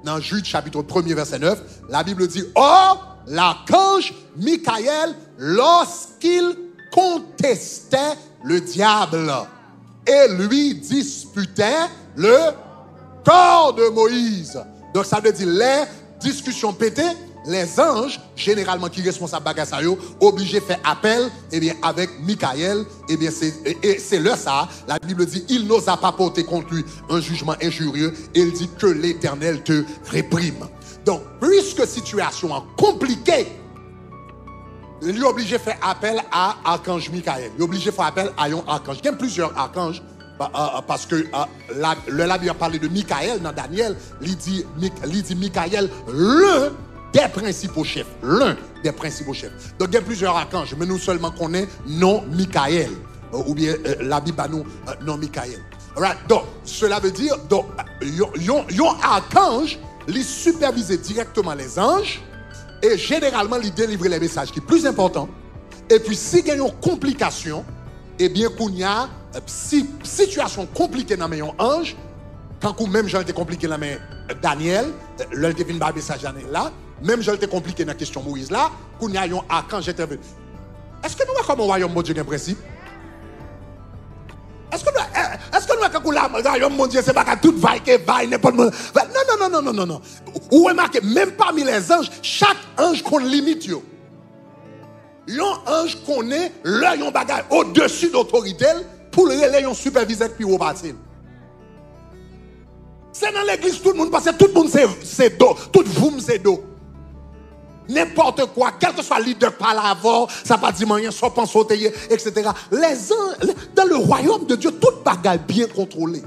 Dans Jude chapitre 1er verset 9, la Bible dit, or l'archange Michael, lorsqu'il contestait le diable et lui disputait le corps de Moïse. Donc ça veut dire les discussions pétées, les anges, généralement qui sont responsables de ça, obligés de faire appel avec Michael. C'est là ça, la Bible dit, il n'osa pas porter contre lui un jugement injurieux. Et il dit que l'Éternel te réprime. Donc, puisque situation compliquée, il est obligé de faire appel à l'archange Michael. Il est obligé de faire appel à un archange. Il y a plusieurs archanges. Parce que la Bible a parlé de Michael dans Daniel. Il dit Michael, l'un des principaux chefs. L'un des principaux chefs. Donc il y a plusieurs archanges, mais nous seulement connaissons non Michael. Ou bien la Bible a nous non Michael. Right. Donc cela veut dire, yon archange, il supervise directement les anges et généralement il délivre les messages qui sont plus importants. Et puis si il y a une complication, eh bien qu'il y a si situation compliquée dans mes anges, quand même j'ai été compliqué dans mes Daniel, l'un qui vient de message Daniel là. Même je l'ai compliqué dans la question Moïse là, qu'on y a un archange intervenu. Est-ce que nous avons comme un royaume de Dieu un principe? Est-ce que nous avons comme un royaume de Dieu, c'est pas qu'à tout vaille, n'importe quoi. Non. Ou remarquez, même parmi les anges, chaque ange qu'on limite. Un ange connaît l'œil en bagage au-dessus d'autorité pour le relayer un superviseur puis repartir. C'est dans l'église tout le monde, parce que tout le monde c'est dos, tout vous c'est dos. N'importe quoi, quel que soit le leader par l'avant, ça va dire rien, soit pense sauter, etc. Dans le royaume de Dieu, toute bagarre bien contrôlée.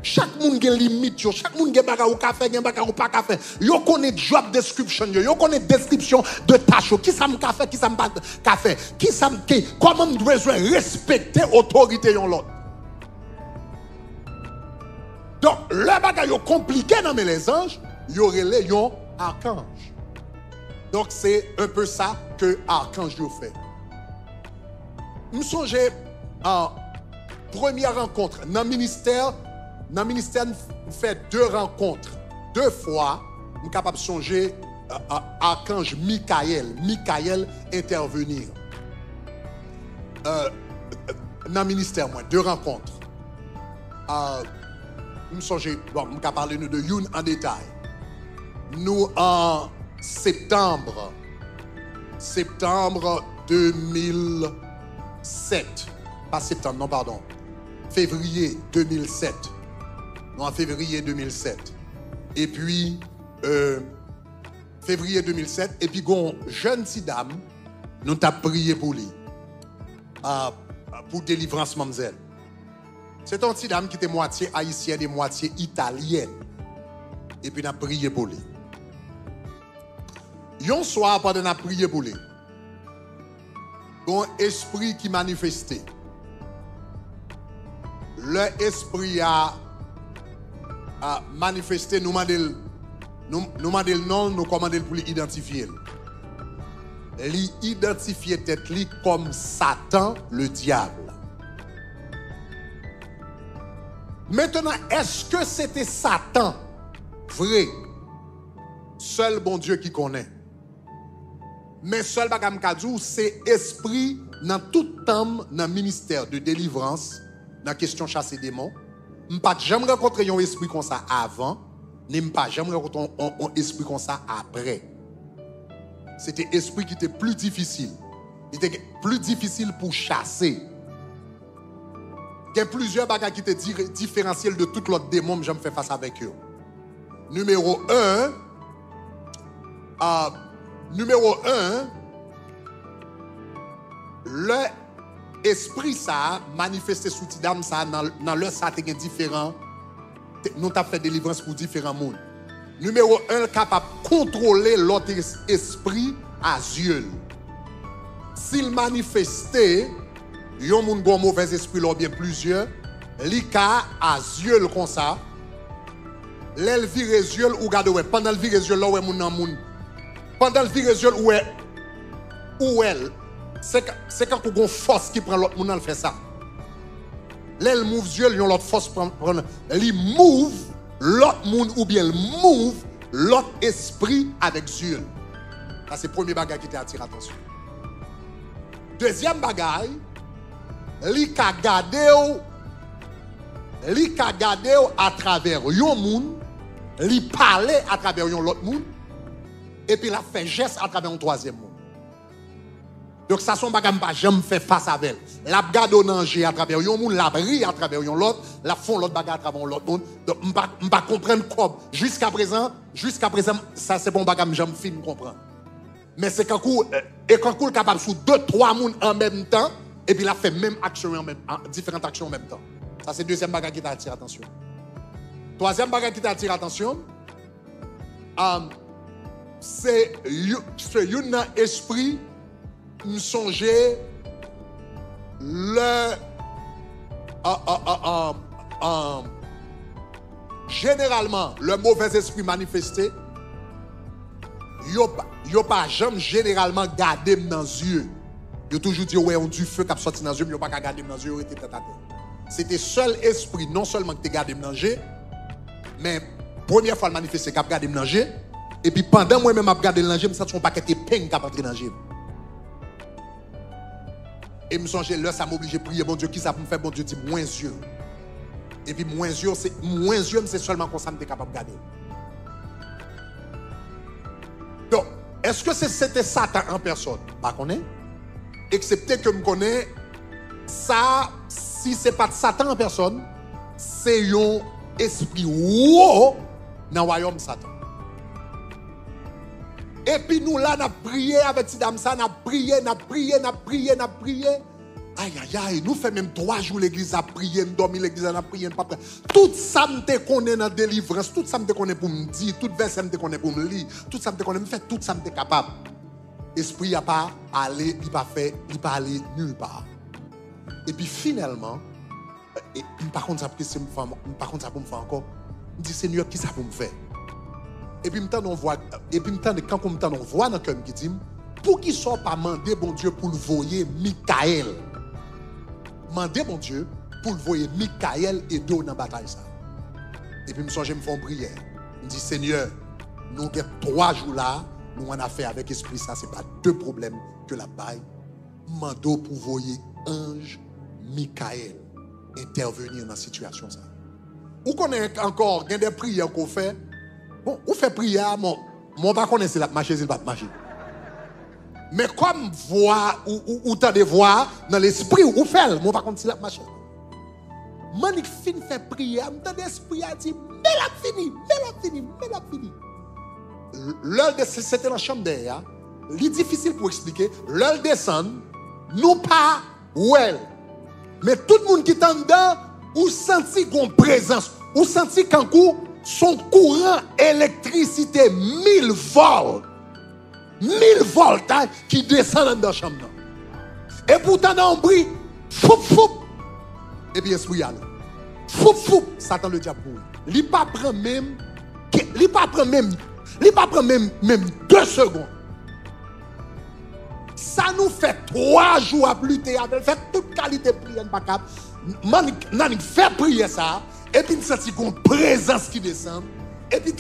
Chaque monde a une limite, chaque monde a une bagarre ou café, un bagarre ou pas café. Yo connaît job description, yo connaît description de tâches, qui ça me café, qui ça me pas café, qui ça me comment on doit respecter l'autorité de l'autre. Donc, le bagage est compliqué dans les anges, il y aurait un archange. Donc, c'est un peu ça que l'archange fait. Nous songeons en première rencontre. Dans le ministère, nous fait 2 rencontres. 2 fois, nous sommes capables de songer l'archange Michael. Michael intervenir. Dans le ministère, 2 rencontres. Nous songeons, bon, nous allons parler de une en détail. Nous, en septembre 2007, pas septembre, non, pardon, février 2007. Non, en février 2007. Et puis, février 2007. Et puis, gon jeune petite dame, nous t'as prié pour lui. Pour délivrance, mademoiselle. C'est une petite dame qui était moitié haïtienne et moitié italienne. Et puis, nous avons prié pour lui. Un soir, pendant qu'on a prié pour lui, un esprit qui manifestait. L'esprit a manifesté, nous demandons le nom, nous commandons pour l'identifier. L'identifier tête comme Satan, le diable. Maintenant, est-ce que c'était Satan? Vrai. Seul bon Dieu qui connaît. Mais seul bagam kadou, c'est esprit dans tout temps dans le ministère de délivrance, dans la question chasser démons. Je n'ai pas jamais rencontré un esprit comme ça avant, ni pas jamais rencontré un esprit comme ça après. C'était un esprit qui était plus difficile. Il était plus difficile pour chasser. Il y a plusieurs bagages qui étaient différentiels de tout l'autre démon que je me fais face avec eux. Numéro 1, l'esprit ça manifesté sous Tidam ça dans le ça est différent. Nous avons fait délivrance pour différents mondes. Numéro 1, capable de contrôler l'autre esprit à yeux. S'il manifestait, il y a un mauvais esprit là bien plusieurs, l'ika à yeux comme ça. L'elle vire les yeux ou garde pendant le vire les yeux là où est mon monde. Pendant le vire les yeux où elle c'est quand on a une force qui prend l'autre monde elle fait ça. L'elle move les yeux, il y a l'autre force prend elle move l'autre monde ou bien move l'autre esprit avec yeux. Ça c'est le premier bagage qui t'attire attention. Deuxième bagage, li ka gade à travers yon moun, li parle à travers yon l'autre moun, et puis la fait geste à travers un troisième moun. Donc ça son bagage pas jamais fait face avec elle. La gade danger à travers yon moun, la ri à travers yon l'autre, la font l'autre bagage à travers l'autre moun. Donc on pas comprendre quoi. Jusqu'à présent, ça c'est bon bagage jamais fin comprendre. Mais c'est quand on est capable sous 2-3 moun en même temps, et puis il a fait même action différentes actions en même temps. Ça c'est le deuxième bagage qui t'attire attention. Troisième bagage qui t'attire attention, c'est un esprit me songer généralement le mauvais esprit manifesté. Yo pas jamais généralement garder dans les yeux. Yo toujours dit ouais on du feu qui sorti dans les yeux, mais yo pas garder dans les yeux, était tête à tête. C'était seul esprit non seulement que tu garder dans les yeux, mais première fois le manifester qui garder dans les yeux, et puis pendant moi même à garder dans les yeux, ça son paquet de peine qui entrer dans les yeux. Et me songe là ça m'oblige prier bon Dieu qui ça pour me faire bon Dieu dit moins yeux. Et puis moins yeux c'est seulement comme ça que tu es capable de garder. Donc, est-ce que c'était Satan en personne? Pas connaît. Excepté que je connais ça, si ce n'est pas Satan en personne, c'est un esprit haut dans le royaume de Satan. Et puis nous là, nous avons prié avec cette dame, nous avons prié. Aïe, aïe, aïe, nous faisons même 3 jours l'église à prier, nous dormons l'église à prier, tout ça me connaît dans la délivrance, tout ça me connaît pour me dire, tout verset me connaît pour me lire, tout ça me connaît, me fait tout ça me capable. Esprit n'a pas allé, il pas fait, il pas allé nulle part. Et puis finalement, par contre ça pour me faire encore, je dis Seigneur, qui ça pour me faire? Et puis quand on voit dans le cœur qui dit, pour qu'il soit pas mandé bon Dieu pour le voyer Michael. Mandez mon Dieu pour le voyer Michael et d'eau dans la bataille ça. Et puis me songe me font prière. Me dit Seigneur, nous avons 3 jours là, nous en affaire avec esprit ça, c'est pas 2 problèmes que la baille. Mando pour voyer ange Michael intervenir dans la situation ça. Ou connaît encore des prières qu'on fait. Bon, ou fait prière mon pas connaître la marcher, il va marcher. Mais comme voix ou t'as des voix dans l'esprit ou fait, moi par contre c'est la marche. Manik fin fait prier, m'entend l'esprit a dit, mais la fini. L'heure de c'était dans la chambre derrière, c'est difficile pour expliquer. L'heure descend, nous pas well. Mais tout le monde qui est en dedans, ou senti qu'on présence, ou senti qu'en coup, son courant électricité 1000 volts. 1000 volts hein, qui descendent dans la chambre. Et pourtant, dans un bruit, foup. Et puis, esprit y a là. Foup, Satan le diable. Il pas prend même 2 secondes. Ça nous fait 3 jours à plus tard. Fait toute qualité de prière. Man fait prier ça. Et puis, nous sentons qu'on présence qui descend. Et puis,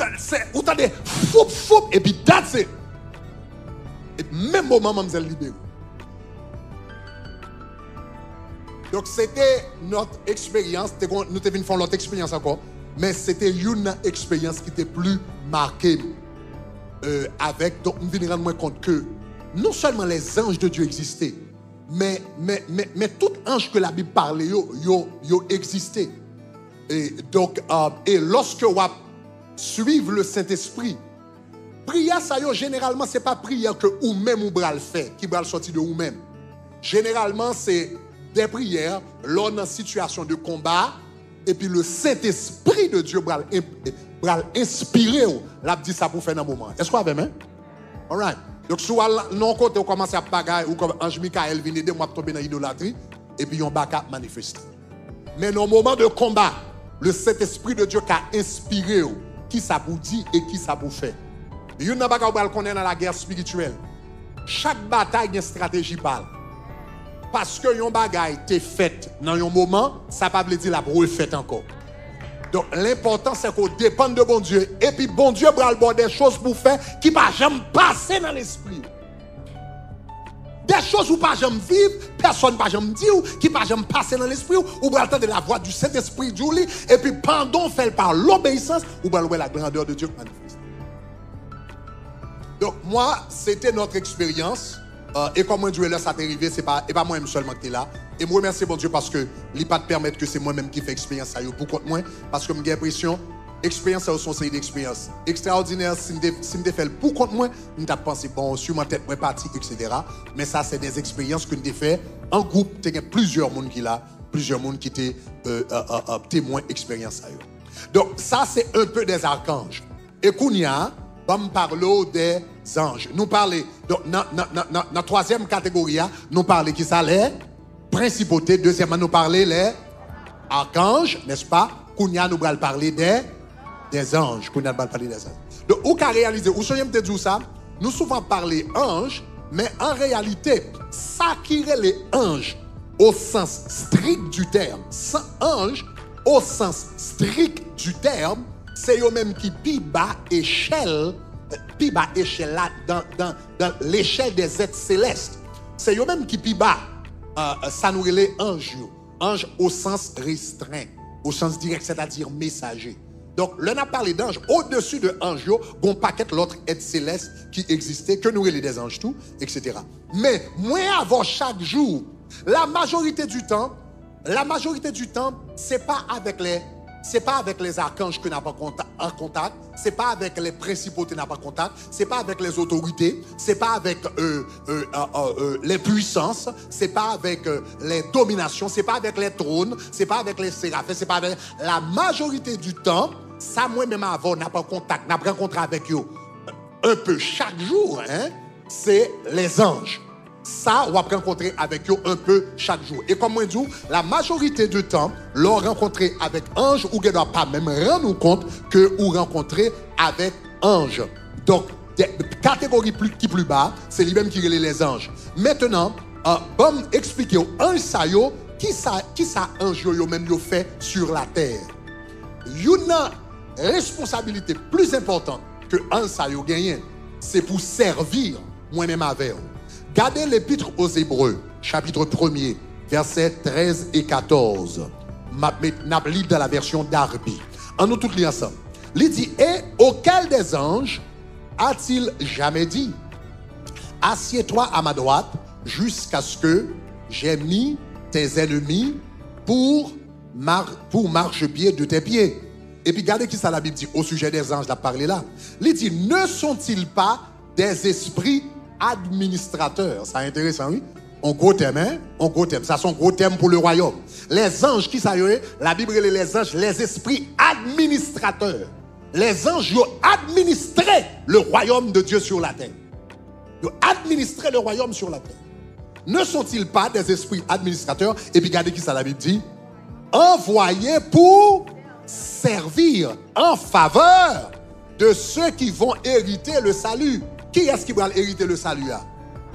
vous entendez foup. Et puis, that's it. Et même moment, mademoiselle libérée. Donc, c'était notre expérience. Nous devons faire notre expérience encore. Mais c'était une expérience qui était plus marquée avec. Donc, nous venons rendre compte que non seulement les anges de Dieu existaient, mais tout ange que la Bible parlait, yo existait. Et donc, et lorsque vous suivez le Saint-Esprit, prière, ça généralement, ce n'est pas prière que vous-même vous bral fait, qui bral sortir de vous-même. Généralement, c'est des prières, l'on est en situation de combat, et puis le Saint-Esprit de Dieu bral inspirer, l'a dit ça pour faire un moment. Est-ce qu'on a même? All right. Donc, soit non côté, on commence à bagaille, ou comme Ange Michael vient aider moi à tomber dans l'idolâtrie, et puis on baka manifeste. Mais dans le moment de combat, le Saint-Esprit de Dieu qui a inspiré, qui ça vous dit et qui ça vous fait. Il y a une bagaille qu'on est dans la guerre spirituelle. Chaque bataille a une stratégie parle. Parce que yon bagaille t'est faite dans un moment, ça ne veut pas dire la brouille faite encore. Donc l'important c'est qu'on dépend de bon Dieu. Et puis bon Dieu va avoir des choses pour faire qui ne vont jamais passer dans l'esprit. Des choses où pas jamais vivre, personne ne va jamais dire, qui ne va jamais passer dans l'esprit, ou va entendre la voix du Saint-Esprit du lit, et puis pendant fait par l'obéissance, ou va voir la grandeur de Dieu manifeste. Donc moi, c'était notre expérience. Et comme moi, Dieu là, ça t'est arrivé, c'est pas moi-même seulement qui est là. Et moi, remercie bon Dieu parce que il ne pas te permettre que c'est moi-même qui fais expérience ça pour contre moi. Parce que j'ai l'impression, expérience, c'est une série d'expériences extraordinaires. Si je fais pour contre moi, je t'ai pensé, bon, sur ma tête, moi, parti, etc. Mais ça, c'est des expériences que je fait en groupe. Il y a plusieurs personnes qui là, plusieurs personnes qui étaient témoins d'expérience. Donc, ça, c'est un peu des archanges. Et Kounia, on me parle des anges. Nous parlons, dans la troisième catégorie, nous parlons qui ça les principautés. Deuxièmement, nous parlons les archanges, n'est-ce pas? Kounia, nous allons parler des anges. Kounia, nous allons parler des anges. Donc, où qu'a réalisé, où soyez me dire ça? Nous souvent parlons anges, mais en réalité, ça qui est les anges au sens strict du terme, ange au sens strict du terme, c'est eux-mêmes qui pi bas échelle là dans l'échelle des êtres célestes. C'est eux-mêmes qui pi bas ça nous les anges. Ange au sens restreint, au sens direct, c'est-à-dire messager. Donc, l'on a parlé d'anges. Au-dessus de anges, il y a un paquet l'autre être céleste qui existait, que nous les des anges tout, etc. Mais, moins avant chaque jour, la majorité du temps, c'est pas avec les archanges que n'a pas en contact, c'est pas avec les principautés n'a pas contact, c'est pas avec les autorités, c'est pas avec les puissances, c'est pas avec les dominations, c'est pas avec les trônes, c'est pas avec les séraphins, c'est pas avec la majorité du temps, ça moi-même avant n'a pas contact, n'a pas rencontré avec eux un peu chaque jour, hein, c'est les anges. Ça, on va rencontrer avec eux un peu chaque jour. Et comme moi je dis, la majorité du temps, l'on rencontrer avec ange, ou ne doit pas même rendre compte que vous rencontrez avec ange. Donc, catégorie qui plus bas, c'est lui-même qui relève les anges. Maintenant, bon expliquer aux anges ça yo, qui ça ange yo même yo fait sur la terre. Une responsabilité plus importante que ange ça yo gagne, c'est pour servir moi-même avec eux. Gardez l'épître aux Hébreux, chapitre 1er, versets 13 et 14. N'a lis dans la version d'Arbi. En nous tous les ensemble. Il dit, et auquel des anges a-t-il jamais dit, assieds-toi à ma droite jusqu'à ce que j'ai mis tes ennemis pour pour marchepied de tes pieds. Et puis regardez qui ça la Bible dit au sujet des anges, la parlé là. Il dit, ne sont-ils pas des esprits administrateurs? C'est intéressant, oui. On gros thème, hein? On gros thème. Ça, c'est un gros thème pour le royaume. Les anges, qui ça y est? La Bible, les anges, les esprits administrateurs. Les anges, ils ont administré le royaume de Dieu sur la terre. Ils ont administré le royaume sur la terre. Ne sont-ils pas des esprits administrateurs? Et puis regardez qui ça la Bible dit? Envoyés pour servir en faveur de ceux qui vont hériter le salut. Qui est-ce qui va hériter le salut?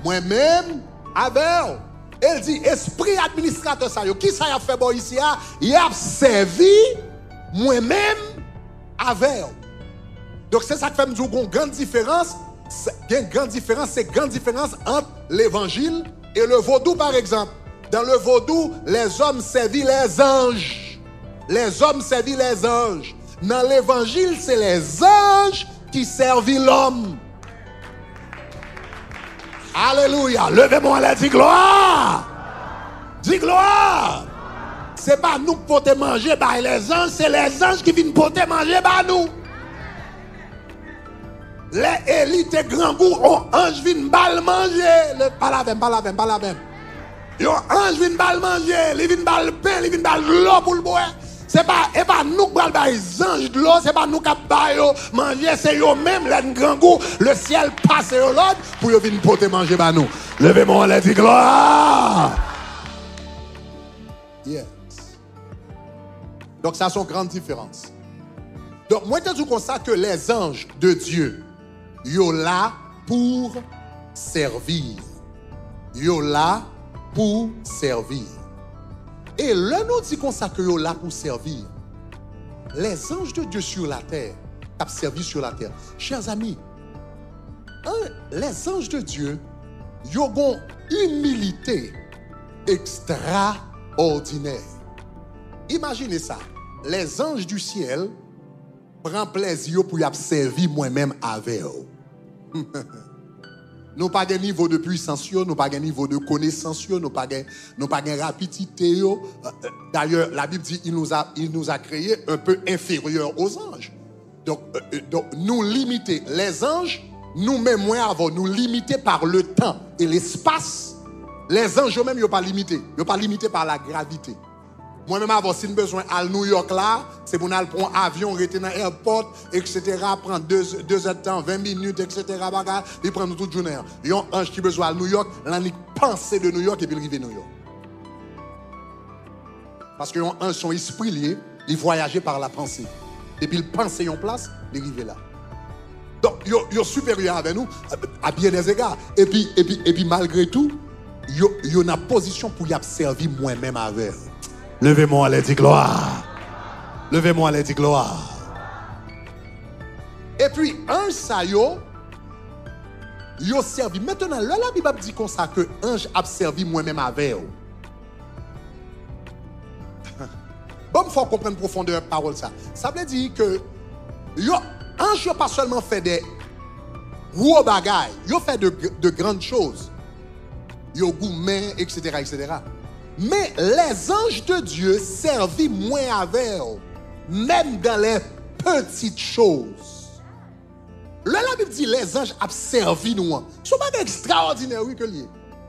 Moi-même, avec. Elle dit, esprit administrateur, ça, qui ça a fait bon ici? Il a servi moi-même avec. Donc c'est ça qui fait me dire qu'il y a une grande différence. Une grande différence entre l'évangile et le vaudou, par exemple. Dans le vaudou, les hommes servent les anges. Les hommes servent les anges. Dans l'évangile, c'est les anges qui servent l'homme. Alléluia. Levez-moi là, dis gloire. Dis gloire. C'est pas nous qui pouvons manger par les anges, c'est les anges qui viennent pour manger par nous. Les élites et grands goûts, on ange viennent bal manger. Pas la même. Yo ange viennent bal manger, ils viennent bal pain, ils viennent bal l'eau pour le boire. C'est pas nous qui bal les anges de l'eau, c'est pas nous qui baillons manger, c'est eux même les grands goûts, le ciel passe au l'autre pour yo venir porter manger par nous. Levez-moi les dit gloire. Yes. Donc ça c'est une grande différence. Donc moi je dis comme ça que les anges de Dieu yo là pour servir. Yo là pour servir. Et là, nous dit comme ça que yo là pour servir. Les anges de Dieu sur la terre, ont servi sur la terre. Chers amis, les anges de Dieu, ils ont une humilité extraordinaire. Imaginez ça. Les anges du ciel prennent plaisir pour y servir moi-même avec eux. Nous n'avons pas de niveau de puissance, nous n'avons pas de niveau de connaissance, nous n'avons pas de rapidité. D'ailleurs, la Bible dit qu'il nous a créés un peu inférieurs aux anges. Donc nous limiter les anges, nous-mêmes, nous limiter par le temps et l'espace. Les anges eux-mêmes, ils ne sont pas limités. Ils ne sont pas limités par la gravité. Moi-même, avant, si nous avons besoin à New York là, c'est pour nous prendre un avion, rester dans l'aéroport, etc., prendre 2 heures de temps, 20 minutes, etc., ils prennent toute journée. Il y a un ange qui a besoin à New York, l'année pensée de New York et puis il arrive à New York. Parce que un son esprit lié, il voyageait par la pensée. Et puis il pensait en place, il arrive là. Donc, il est supérieur avec nous, à bien des égards. Et puis malgré tout, il y a une position pour y servir moi-même avec. Levez-moi, allez, dis gloire. Levez-moi, allez, dis gloire. Et puis, un ça yo servi. Maintenant, là, la Bible dit comme ça que ange a servi moi-même avec eux. Bon, il faut comprendre profondeur parole ça. Ça veut dire que ange n'a pas seulement fait des gros bagailles, il a fait de grandes choses. Il a gourmet, etc., etc. Mais les anges de Dieu servent moins avec eux, même dans les petites choses. Là, la Bible dit les anges ont servi nous. Ils sont pas extraordinaires, oui, que lié.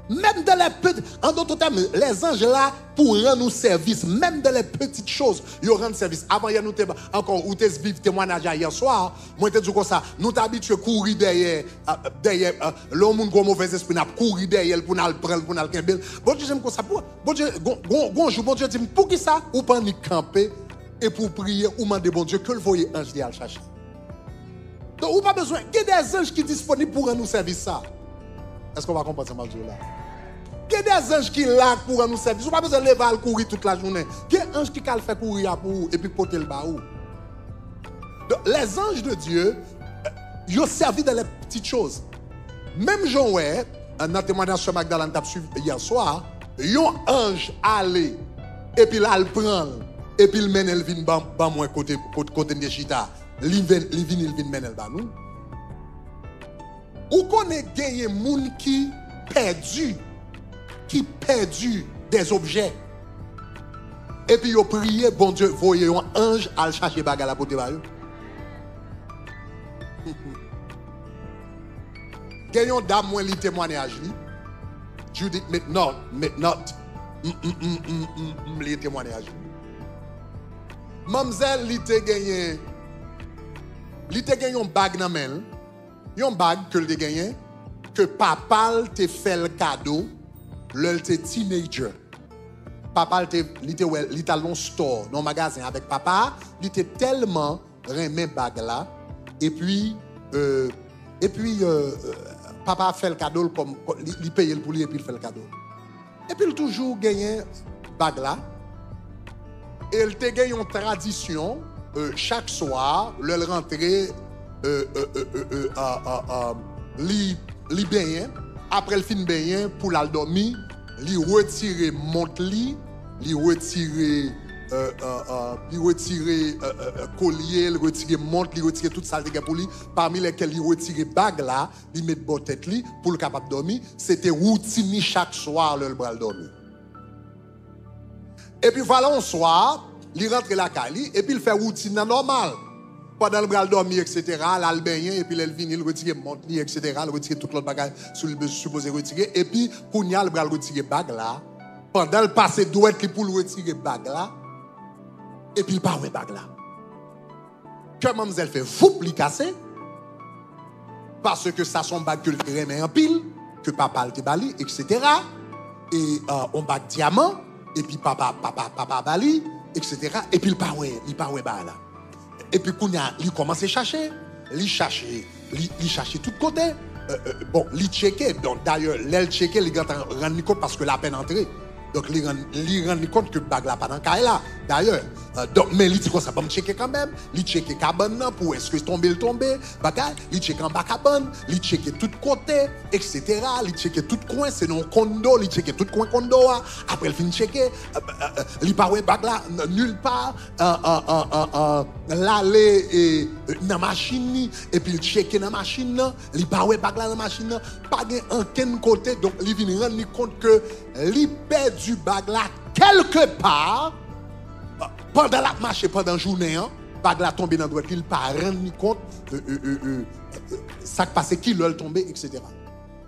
Même dans les petites, en d'autres termes, les anges là pour rendre nous service, même dans les petites choses, ils rendent service. Avant hier nous encore où t'es vivre témoignage hier soir, moi t'ai dit comme ça, nous t'habitués courir derrière l'homme qui a mauvais esprit, n'a courir derrière pour nous prendre pour nous kembel. Bon Dieu j'aime comme ça pour bon Dieu bonjour bon Dieu dit pour qui ça ou pas ni camper et pour prier ou demander bon Dieu que le voyer ange d'y aller chercher. Donc ou pas besoin, il y a des anges qui sont disponibles pour rendre nous service ça. Est-ce qu'on va comprendre ça Dieu là? Il y a des anges qui là pour nous servir. Vous n'avez pas besoin de lever à courir toute la journée. Il y a des anges qui fait courir pour vous et puis porter le baou. Donc, les anges de Dieu, ils ont servi dans les petites choses. Même Joël, un témoignage sur Magdalene t'a suivi hier soir, un ange allé et puis là il prend et puis il mène le vin ban moi côté de chita. Il vient mener le ban nous. Ou connaît gagné moun qui perdu des objets. Et puis yo prié, bon Dieu, voyez un ange à chercher bagarre la pote ba yo. Gagnons dame moins li témoignage li. Judith maintenant li témoignage. Mamzelle li te gagné un bag nan men. Yon bag que li te gagné que papa te fait le cadeau l'el te teenager. Papa li te allon store dans magasin avec papa, il était tellement remè bag là et puis papa a fait le cadeau comme il paye pour lui et puis il fait le cadeau. Et puis il toujours gagné bag là. Et il te gagné une tradition chaque soir, le rentrer li baigner après le fin baigner pour la dormir, li retirer montre li retirer collier, li retirer montre, li retirer toute ça pour lui, parmi lesquels li retirer bague là, li mettre bon tête li pour le capable dormir, c'était routine chaque soir le bras dormir. Et puis voilà un soir, li rentre la cali et puis il fait routine normale. Pendant le bras dormir, etc., l'albéien, et puis il vient, il retire montre, etc., il retire toute l'autre bagage sur le supposé retirer, et puis, pour y aller, le retirer bague là, pendant le passé douette pour le retirer bague là, et puis il part avec bague là. Que mademoiselle fait, foup, li cassé, parce que ça son bague que le remet en pile, que papa le bali, etc., et on bague diamant, et puis papa bali, etc., et puis il part avec bague là. Et puis, il commence à chercher. Il cherche tout côté. Bon, il checké. Donc, d'ailleurs, il checké, il rend compte parce que la peine entrée. Donc, il rend compte que le bag là pas dans le cas là. D'ailleurs, mais il dit que ça va me checker quand même. Il checké cabane pour est-ce que tomber. Bagay, il checké en bas cabane. Il checké tout côté, etc. Il checké tout coin. C'est non condo. Il checké tout coin condo. Après, il finit checker. Il part ouais bag là nulle part. L'aller et dans la machine. Et puis, il checké dans la machine. Il part ouais bag là dans la machine. Pas en quel côté. Donc, il vient rendre compte que il perd du bag là quelque part. Pendant la marche, pendant la journée, bag la tombé dans le droit, il pas rendu compte ça qui passait, qui l'a tombé, etc.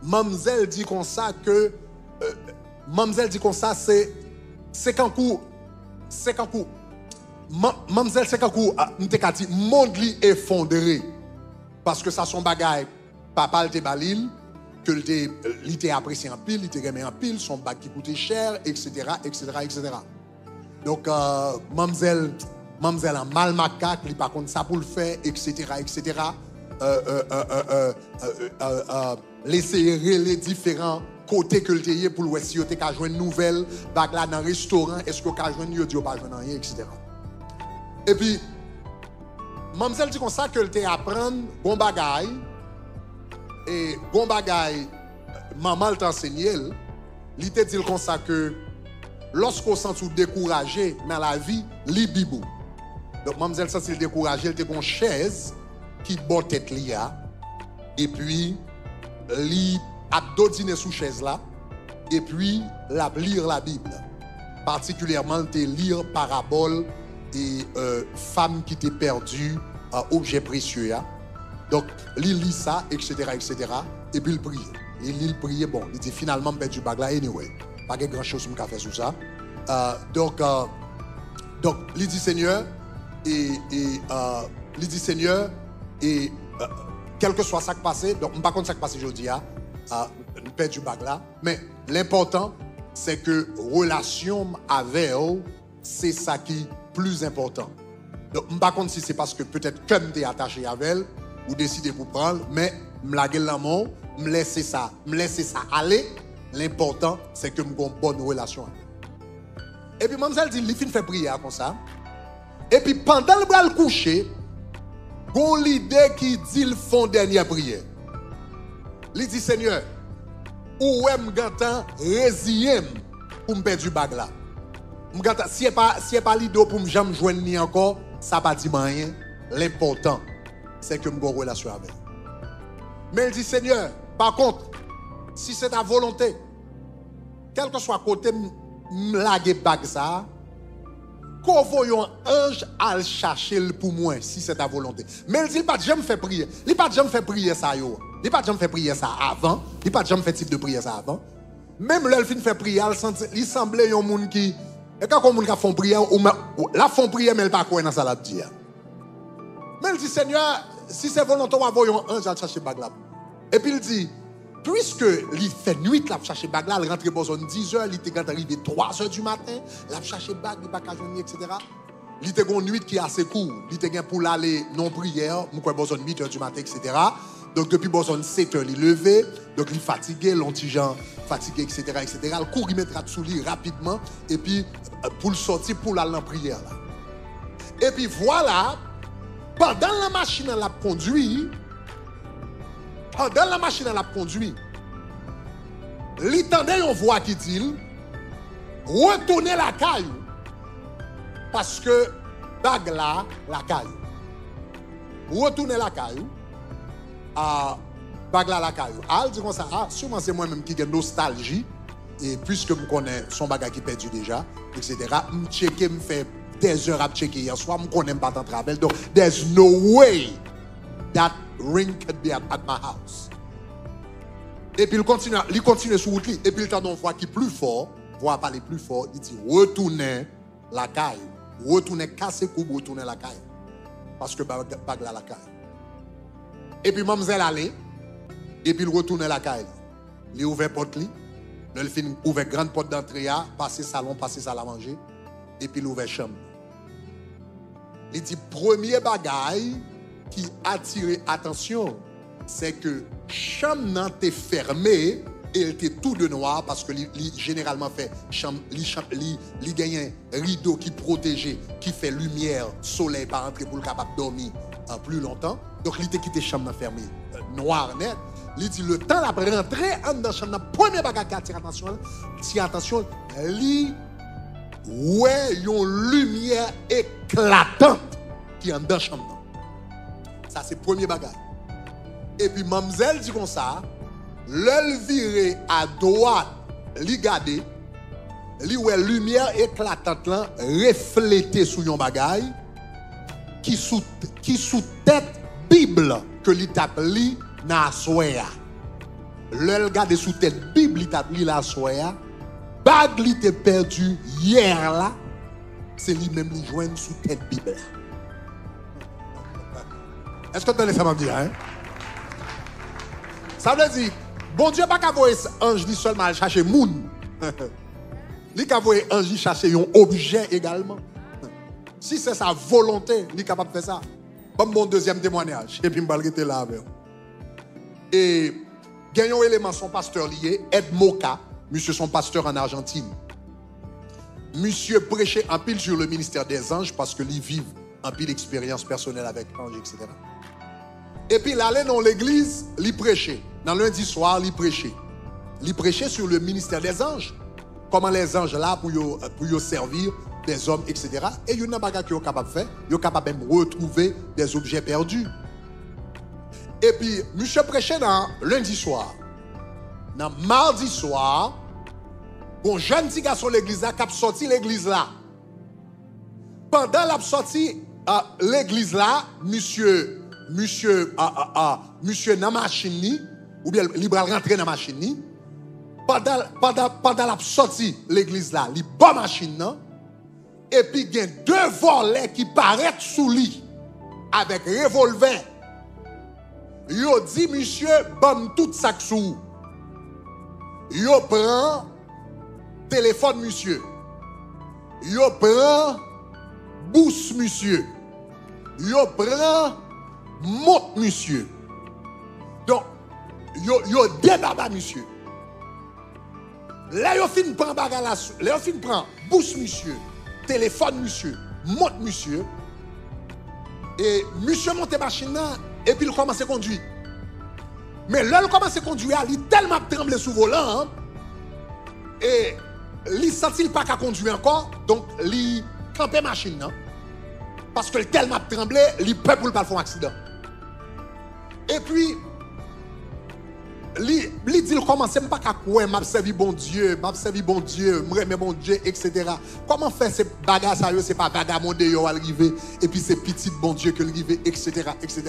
Mamzelle dit comme ça que c'est quand Mamzelle c'est quand m'te dit monde li effondré parce que ça son bagage papa te balil que il était apprécié en pile, il était remis en pile, son bac qui coûtait cher, etc. Donc, mademoiselle a mal macaque, il par contre ça pour le faire, etc. Laisser les différents côtés que le théier pour le si vous avez joué une nouvelle, bac là dans le restaurant, est-ce que vous avez joué une audio, pas joué rien, etc. Et puis, mademoiselle dit comme ça que le apprendre bon bagaille, et bon bagaille, maman t'a enseigné, il te dit comme ça que lorsqu'on sent tout découragé dans la vie, li bibou. Donc, mademoiselle, ça, c'est découragé, elle était une chaise qui botte tête lia, et puis, li abdodine sous chaise là, et puis, la lire la Bible. Particulièrement, te lire parabole et femme qui t'est perdue, objet précieux. Donc, li lit ça, etc., et puis il prie. Et il prie, bon, il dit finalement, ben du bag là, anyway. Pas grand chose que je faire sur ça. Donc, il dit Seigneur, il dit Seigneur, et quel que soit ça qui passe, donc, je ne sais pas ce qui passe aujourd'hui, nous perdons du bag là, mais l'important, c'est que relation avec eux, c'est ça qui est plus important. Donc, je ne sais pas si c'est parce que peut-être comme tu es attaché avec elle, ou décidez pour prendre, mais me la gueule l'amour, me laisser ça aller. L'important, c'est que nous avons une bonne relation. Et puis, mademoiselle dit, il fait prier comme ça. Et puis, pendant le bras le coucher, il y a l'idée qui dit, ils font dernière prière. Il dit, Seigneur, où est-ce que résilier pour me perdre du bag là? Si ce n'est pas l'idée pour me jamais joindre ni encore, ça ne va pas dire rien. L'important, c'est que nous avons une relation avec. Mais il dit, Seigneur, par contre, si c'est ta volonté, quel que soit côté, m'laguer bag ça, qu'on voit un ange à le chercher pour moi, si c'est ta volonté. Mais il dit pas de jamais faire prier. Il pas de jamais faire prier ça yo. Il pas de jamais faire prier ça avant. Il pas de jamais faire type de prière ça avant. Même là, il fin faire prier, il semblait un monde qui et quand on monde font prière ou la font prière mais il pas quoi dans ça la dire. Mais il dit Seigneur, si c'est volontaire, on va voir un ange à chercher bague là. Et puis il dit puisque il fait nuit là chercher bague là, il rentre besoin 10h, il était arrivé 3h du matin, là chercher bague, il pas qu'à joindre etc. Il était une nuit qui est assez court, il était gain pour aller non prière, moi quoi besoin 8h du matin etc. Donc depuis besoin 7h il levé, donc il fatigué, l'antigen fatigué etc. Le cours il mettra sous lui rapidement et puis pour le sortir pour aller en prière là. Et puis voilà, pendant la machine à la conduit, il tendait une voix qui dit retournez la caille parce que bague là la caille. Retournez la caille à bague là la caille. Ah, dit comme ça, ah, sûrement c'est moi-même qui ai nostalgie et puisque je connais son bagage qui perdu déjà, etc. Je checker, me fait des heures à checker hier soir, je connais pas tant travail. Donc there's no way that ring could be at my house. Et puis il continue sur route, et puis il t'a une voix qui est plus fort, voix parler plus fort, il dit retournez la caille, retournez casser coupe, retournez la caille. Parce que bague là la caille. Et puis mademoiselle allait, et puis il retourne la caille. Il ouvert porte li, il fin ouvert grande porte d'entrée, passer salon, passer salle à manger, et puis il ouvert chambre. Il dit premier bagaille qui attire attention, c'est que chambre n'a été fermée et elle était tout de noir parce que généralement fait chambre li gagne un rideau qui protège, qui fait lumière, soleil par entrer pour le capable dormir plus longtemps. Donc il était quitté chambre fermée, noir net. Il dit le temps après rentrer dans la chambre, premier bagage qui attire attention, li ouais une lumière éclatante qui est dans la chambre. Ça c'est premier bagage. Et puis mademoiselle dit comme ça, l'œil viré à droite, li gade, li ouais lumière éclatante là reflétée sur yon bagage qui sous tête Bible que li tap li na soya. L'œil gade sous tête Bible li tap li la soya. Bag li te perdu hier là, c'est lui même li joindre sous tête Bible. Est-ce que tu as ça dire hein? Ça veut dire, bon Dieu pas qu'à voir ange ni seulement à chercher moun. Il qu'à voir ange chercher un objet également. Si c'est sa volonté, il est capable de faire ça. Comme mon deuxième témoignage, et puis je vais rester là avec. Et il y a un élément, son pasteur lié, Ed Moka, monsieur son pasteur en Argentine. Monsieur prêchait en pile sur le ministère des anges parce que lui vivent en pile expérience personnelle avec anges, etc. Et puis il allait dans l'église, il prêchait. Dans lundi soir, il prêchait. Il prêchait sur le ministère des anges. Comment les anges là pour servir des hommes, etc. Et il y a une bagarre qu'ils sont capables de faire. Ils sont capables même de retrouver des objets perdus. Et puis, monsieur prêchait dans lundi soir. Dans mardi soir, un jeune petit garçon de l'église là qui a sorti l'église là. Pendant la sortie l'église là, monsieur dans la machine, ou bien il va rentrer dans la machine, pendant la sortie l'église là, il bat machine là, et puis il y a deux volets qui paraissent sous lui avec revolver. Yo dit monsieur, bam tout ça sous. Yo prend téléphone monsieur. Yo prend bousse monsieur. Yo prend monte monsieur. Donc yo débaba monsieur. Là yo fin prend bagarre là, là yo fin prend bousse monsieur, téléphone monsieur, monte monsieur. Et monsieur monte machine là et puis il commence à conduire. Mais là il commence à conduire, il tellement tremblé sous volant et il sentit pas qu'à conduire encore, donc il campait machine là. Parce que tellement tremblé, il peut pour pas faire un accident. Et puis Li dit commencer pas qu'à quoi m'a servi bon Dieu, m'aimer bon Dieu, etc. Comment faire ces bagages ça c'est pas vagabonder yo arriver et puis c'est petit bon Dieu que arriver, etc., etc.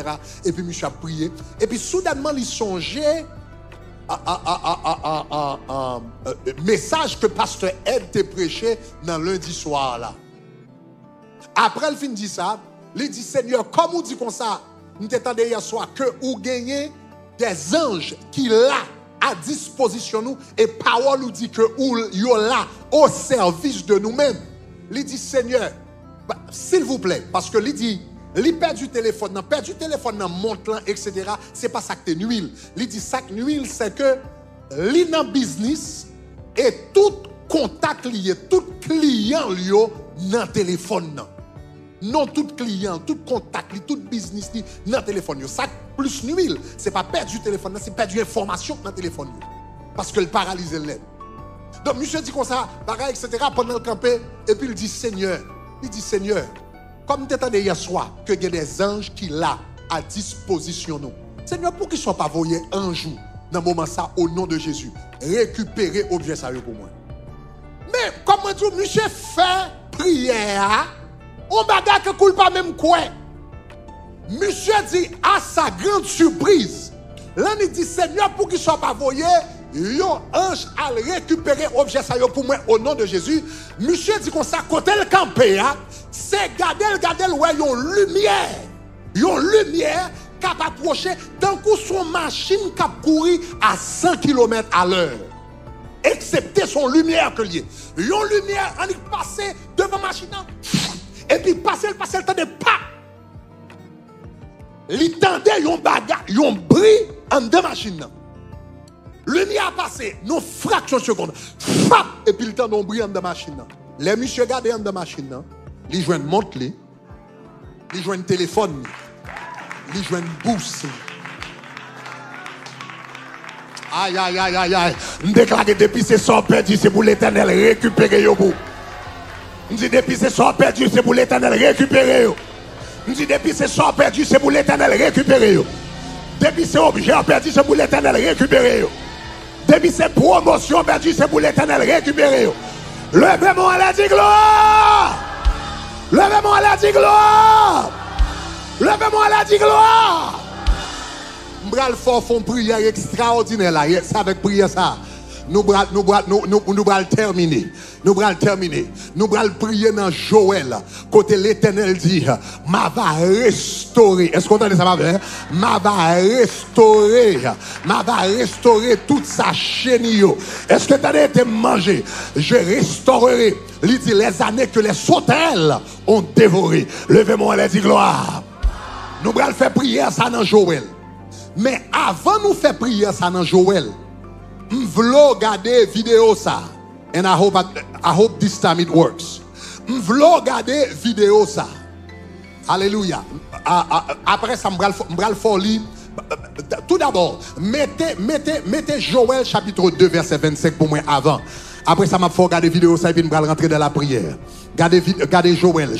Et puis monsieur a prié et puis soudainement il songeait message que pasteur Ed te prêché dans lundi soir là. Après le fin dit ça, il dit Seigneur, comme on dit comme ça, nous t'attendons hier soir que vous gagnez des anges qui là à disposition nous et parole nous dit que vous là au service de nous-mêmes. Il dit Seigneur, s'il vous plaît, parce que il dit il perd du téléphone, monte là, etc. C'est pas ça que t'es nuil. Il dit ça que nuil, c'est que li dans business et tout contact lié, tout client lié dans téléphone. Non, tout client, tout contact, tout business dans le téléphone. Ça plus nuil, c'est pas perdre du téléphone, c'est perdre information dans le téléphone. Parce que le paralyse l'aide. Donc, monsieur dit comme ça, pareil, etc. pendant le campé, et puis il dit Seigneur, comme tu entendais hier soir, que il y a des anges qui là à disposition nous. Seigneur, pour qu'ils ne soient pas voyés un jour, dans le moment ça, au nom de Jésus, récupérer objet ça pour moi. Mais, comme on dit, monsieur fait prière. On bagarre que coule pas même quoi. Monsieur dit à sa grande surprise. Là il dit Seigneur pour qu'il soit pas voyé, yon ange a récupérer objet ça pour moi au nom de Jésus. Monsieur dit comme ça côté le campé c'est garder ouais yon lumière qui a approché d'un coup son machine qui a couru à 100 km à l'heure. Excepté son lumière que lié. Yon lumière on est passé devant machine. Et puis passer le temps de pas. Il tendait yon bagarre, yon bris en deux machines. Lumière a passé, non fraction de seconde. Fap! Et puis le temps d'on bris en deux machines. Les monsieur gardent en deux machines. Ils jouent une montre, ils jouent un téléphone, ils jouent une bourse. Aïe, aïe, aïe, aïe, aïe. Je déclare que depuis c'est son perdu, c'est pour l'Éternel récupérer yon bout. Je dis depuis c'est soit perdu, c'est pour l'Éternel récupérer. Je dis depuis c'est soit perdu, c'est pour l'Éternel récupérer. Depuis c'est objet perdu, c'est pour l'Éternel récupérer. Depuis c'est promotion perdu, c'est pour l'Éternel récupérer. Levez-moi à la dit gloire. Levez-moi à la dit gloire. Levez-moi à la dit gloire. M'bral fort font prière extraordinaire là, c'est avec prière ça. Nous allons terminer. Nous allons prier dans Joël. Côté l'Éternel dit, m'a va restaurer. Est-ce qu'on entend ça, ma frère? M'a va restaurer toute sa chaîne. Est-ce que tu as été mangé? Je restaurerai. Il dit les années que les sauterelles ont dévoré. Levez-moi et dit gloire. Nous allons faire prier ça dans Joël. Mais avant nous faire prier ça dans Joël, m'vlo regarder vidéo ça. And I hope this time it works. M'vlo regarder vidéo ça. Alléluia. Après ça m'bral folie. Tout d'abord, mettez Joël chapitre 2 verset 25 pour moi avant. Après ça m'a fait regarder vidéo ça et puis m'bral rentrer dans la prière. Regardez Joël.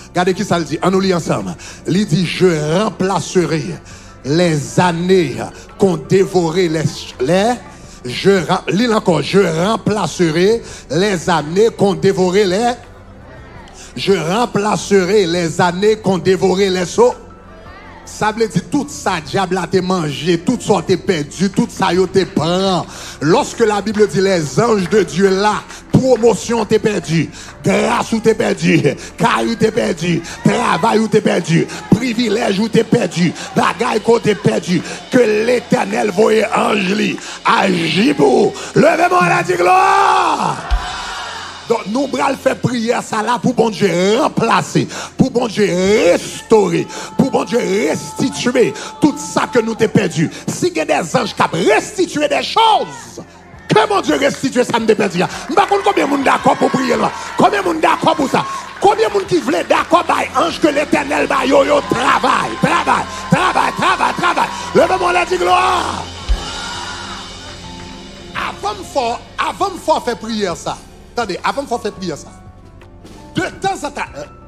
Regardez qui ça le dit. On nous lit ensemble. Il dit je remplacerai les années qu'ont dévoré je remplacerai les années qu'ont dévoré les années qu'ont dévoré les sauts. Ça veut dire tout ça diable a été mangé, tout ça a été perdu, tout ça a été prend. Lorsque la Bible dit les anges de Dieu là, promotion t'es perdu, grâce ou t'es perdu, caillou t'es perdu, travail ou t'es perdu, privilège ou t'es perdu, bagaille qu'on t'es perdu, que l'Éternel voyait ange li, agit pour. Levez-moi la dit gloire. Donc nous allons faire prière ça là pour bon Dieu remplacer, pour bon Dieu restaurer, pour bon Dieu restituer tout ça que nous t'ai perdu. Si il y a des anges qui restituer des choses, que mon Dieu restitue ça nous t'ai perdu. Je ne sais pas combien de monde d'accord pour prier là. Combien de monde d'accord pour ça? Combien de monde qui voulait d'accord par ange que l'Éternel va yo travail. Levez-moi la dit gloire. Avant de faire prière ça. Attendez, avant de faire prier ça, de temps en temps,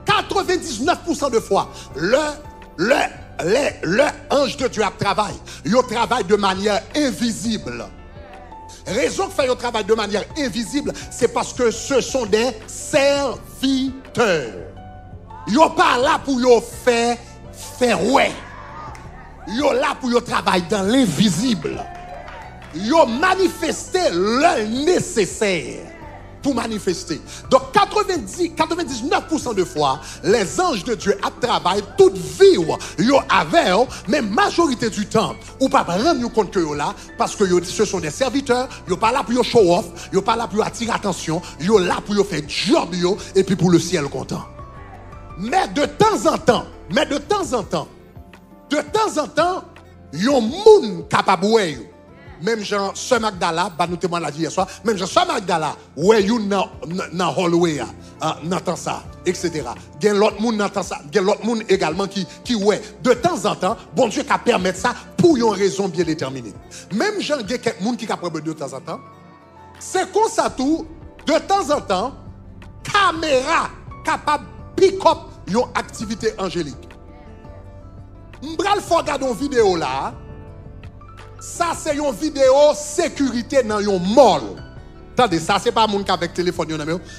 99% de fois, le ange de Dieu travaille. Il travaille de manière invisible. Raison que fait le travail de manière invisible, c'est parce que ce sont des serviteurs. Ils sont pas là pour faire ouais. Ils sont là pour travailler dans l'invisible. Ils ont manifesté le nécessaire pour manifester. Donc 99% de fois, les anges de Dieu travaillent toute vie yo avec, mais majorité du temps, ou pas rendre compte que yo là parce que ce sont des serviteurs, yo pas là pour show off, yo pas là pour attirer attention, yo là pour faire job yo et puis pour le ciel content. Mais de temps en temps, yo moun capable yo. Même Jean, ce Magdala, bah nous témoignons la dit hier soir, même Jean, ce Magdala, ouais, you dans hallway, n'entend ça, etc. Il y a l'autre monde n'entend ça, il y a l'autre monde également qui ouais, de temps en temps, bon Dieu qui permettre ça pour une raison bien déterminée. Même Jean, il y a quelques monde qui capable de temps en temps. C'est comme ça tout, de temps en temps, caméra capable pick up une activité angélique. M'bral faut regarder une vidéo là. Ça, c'est une vidéo sécurité dans un mall. Attendez, ça, c'est pas un monde qui avec téléphone.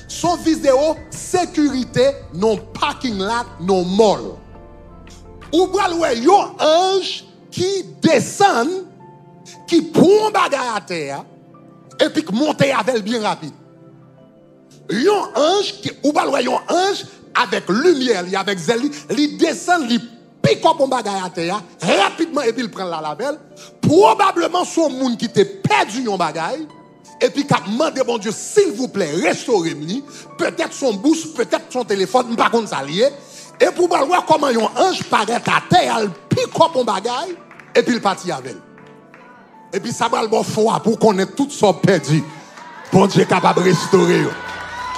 Son vidéo sécurité dans parking lot, dans mall. Ou bien, il y a un ange qui descend, qui prend bagage à terre, et puis qui monte avec bien rapide. Il y a un ange, ou bien, il y a un ange avec lumière, avec zèle, il descend, il pique up un bagage à terre, rapidement, et puis il prend la label. Probablement, son monde qui t'a perdu un bagage, et puis qui a demandé, bon Dieu, s'il vous plaît, restaurez-moi, peut-être son bouche, peut-être son téléphone, par contre, ça lié, et pour voir comment un ange paraît à terre, il pique up un bagage, et puis il partit avec. Et puis ça va le bon foi pour qu'on ait tout son perdu. Bon Dieu est capable de restaurer.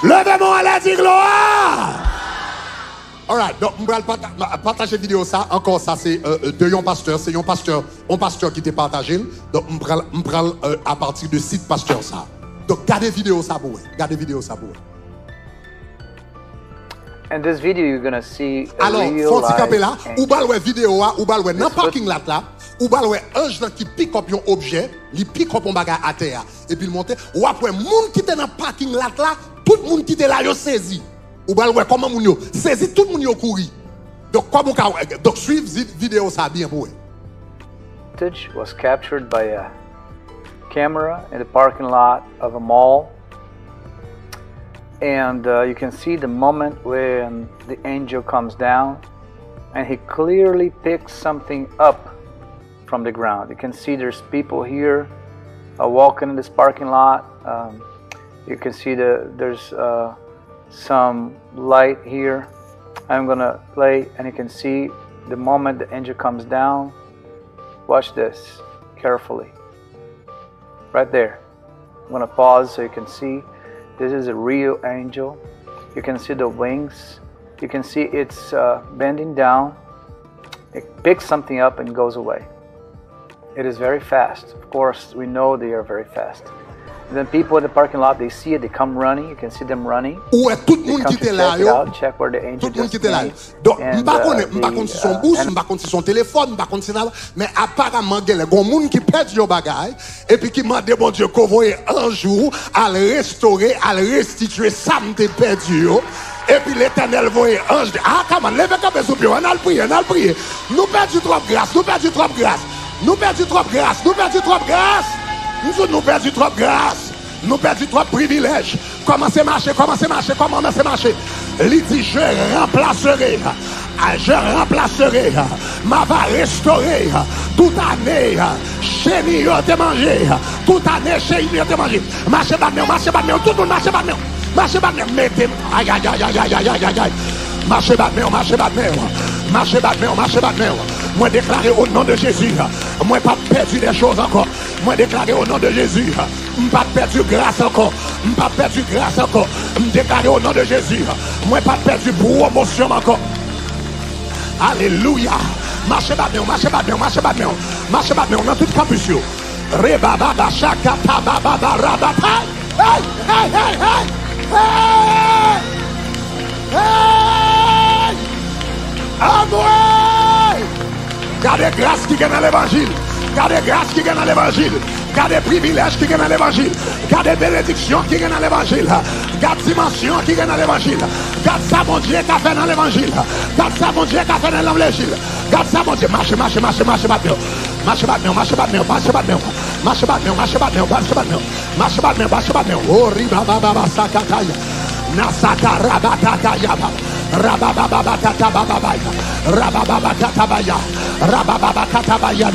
Levez-moi à la dire gloire! Alright, donc, on va partager la vidéo ça. Encore ça, c'est de yon pasteur. C'est un pasteur qui t'a partagé. Donc, on prend à partir de site pasteur ça. Donc, gardez vidéo ça pour vous. Gardez vidéo ça pour vous. In this video, you're gonna see a alors, real faut camper life là, ou bal ouais vidéo ou bal ouais dans parking lot là, ou bal ouais ange qui pick up un objet, il pick up un bagage à terre et puis il monte. Ou après monde qui était dans parking lot là, tout le monde qui était là yo saisi. Ou bal ouais comment moun yo saisi tout le monde yo couri. Donc comment donc suivre vidéo ça bien pour. Footage was captured by a camera in the parking lot of a mall. And you can see the moment when the angel comes down and he clearly picks something up from the ground. You can see there's people here walking in this parking lot. You can see there's some light here. I'm gonna play and you can see the moment the angel comes down. Watch this carefully. Right there. I'm gonna pause so you can see. This is a real angel. You can see the wings. You can see it's bending down. It picks something up and goes away. It is very fast. Of course, we know they are very fast. And then people in the parking lot, they see it, they come running. You can see them running. Ouais, tout le monde qui était là, check where the angel tout le monde qui était là. Donc, je ne sais pas si son bouche, je ne sais pas si son téléphone, je ne sais pas si c'est mais apparemment, il y a des gens qui perdent leur bagage et puis qui demandent, bon Dieu, qu'on voit un jour à le restaurer, à le restituer, ça me perdu. Et puis l'Éternel voyait ange, ah, comment, levez comme sous pied, on a le prier, on a le prier. Nous perdons trop de grâce, nous perdons trop de grâce, nous perdons trop de grâce, nous perdons trop de grâce. Nous perdons trop de grâce, nous perdons trop de privilèges. Comment c'est marché, comment c'est marché, comment c'est marché. Il dit, je remplacerai, ma va restaurer, toute année, chérie, te manger, toute année, chérie, te manger. Marché pas de tout le monde, marché pas de mettez, aïe, aïe, aïe, aïe, aïe, aïe, aïe, aïe. Marché pas de moi déclarer au nom de Jésus, moi pas perdu des choses encore. Moi déclarer au nom de Jésus, pas perdu grâce encore. Pas perdu grâce encore. Déclarer au nom de Jésus, moi pas perdu promotion encore. Alléluia. Marchez pas bien, dans tout campus. Rebaba chaka tababa rabata. Hey, hey, hey, hey. Hey! Hey! Amoué! Gardez grâce qui est dans l'évangile. Gardez grâce qui est dans l'évangile. Gardez privilège qui est dans l'évangile. Gardez bénédiction qui est dans l'évangile. Gardez dimension qui est dans l'évangile. Gardez ça, mon Dieu, qui a fait dans l'évangile. Gardez ça, mon Dieu, qui a fait dans l'évangile. Gardez ça, mon Dieu. Marche, marche, marche, marche, marche. Marche, marche, marche, marche, marche, marche, marche, marche, marche, marche, oh, riba, baba, sakataya. Nasaka, rabataya, rabababa, katababaya. Rabababa, katabaya. Rabababa, katabaya.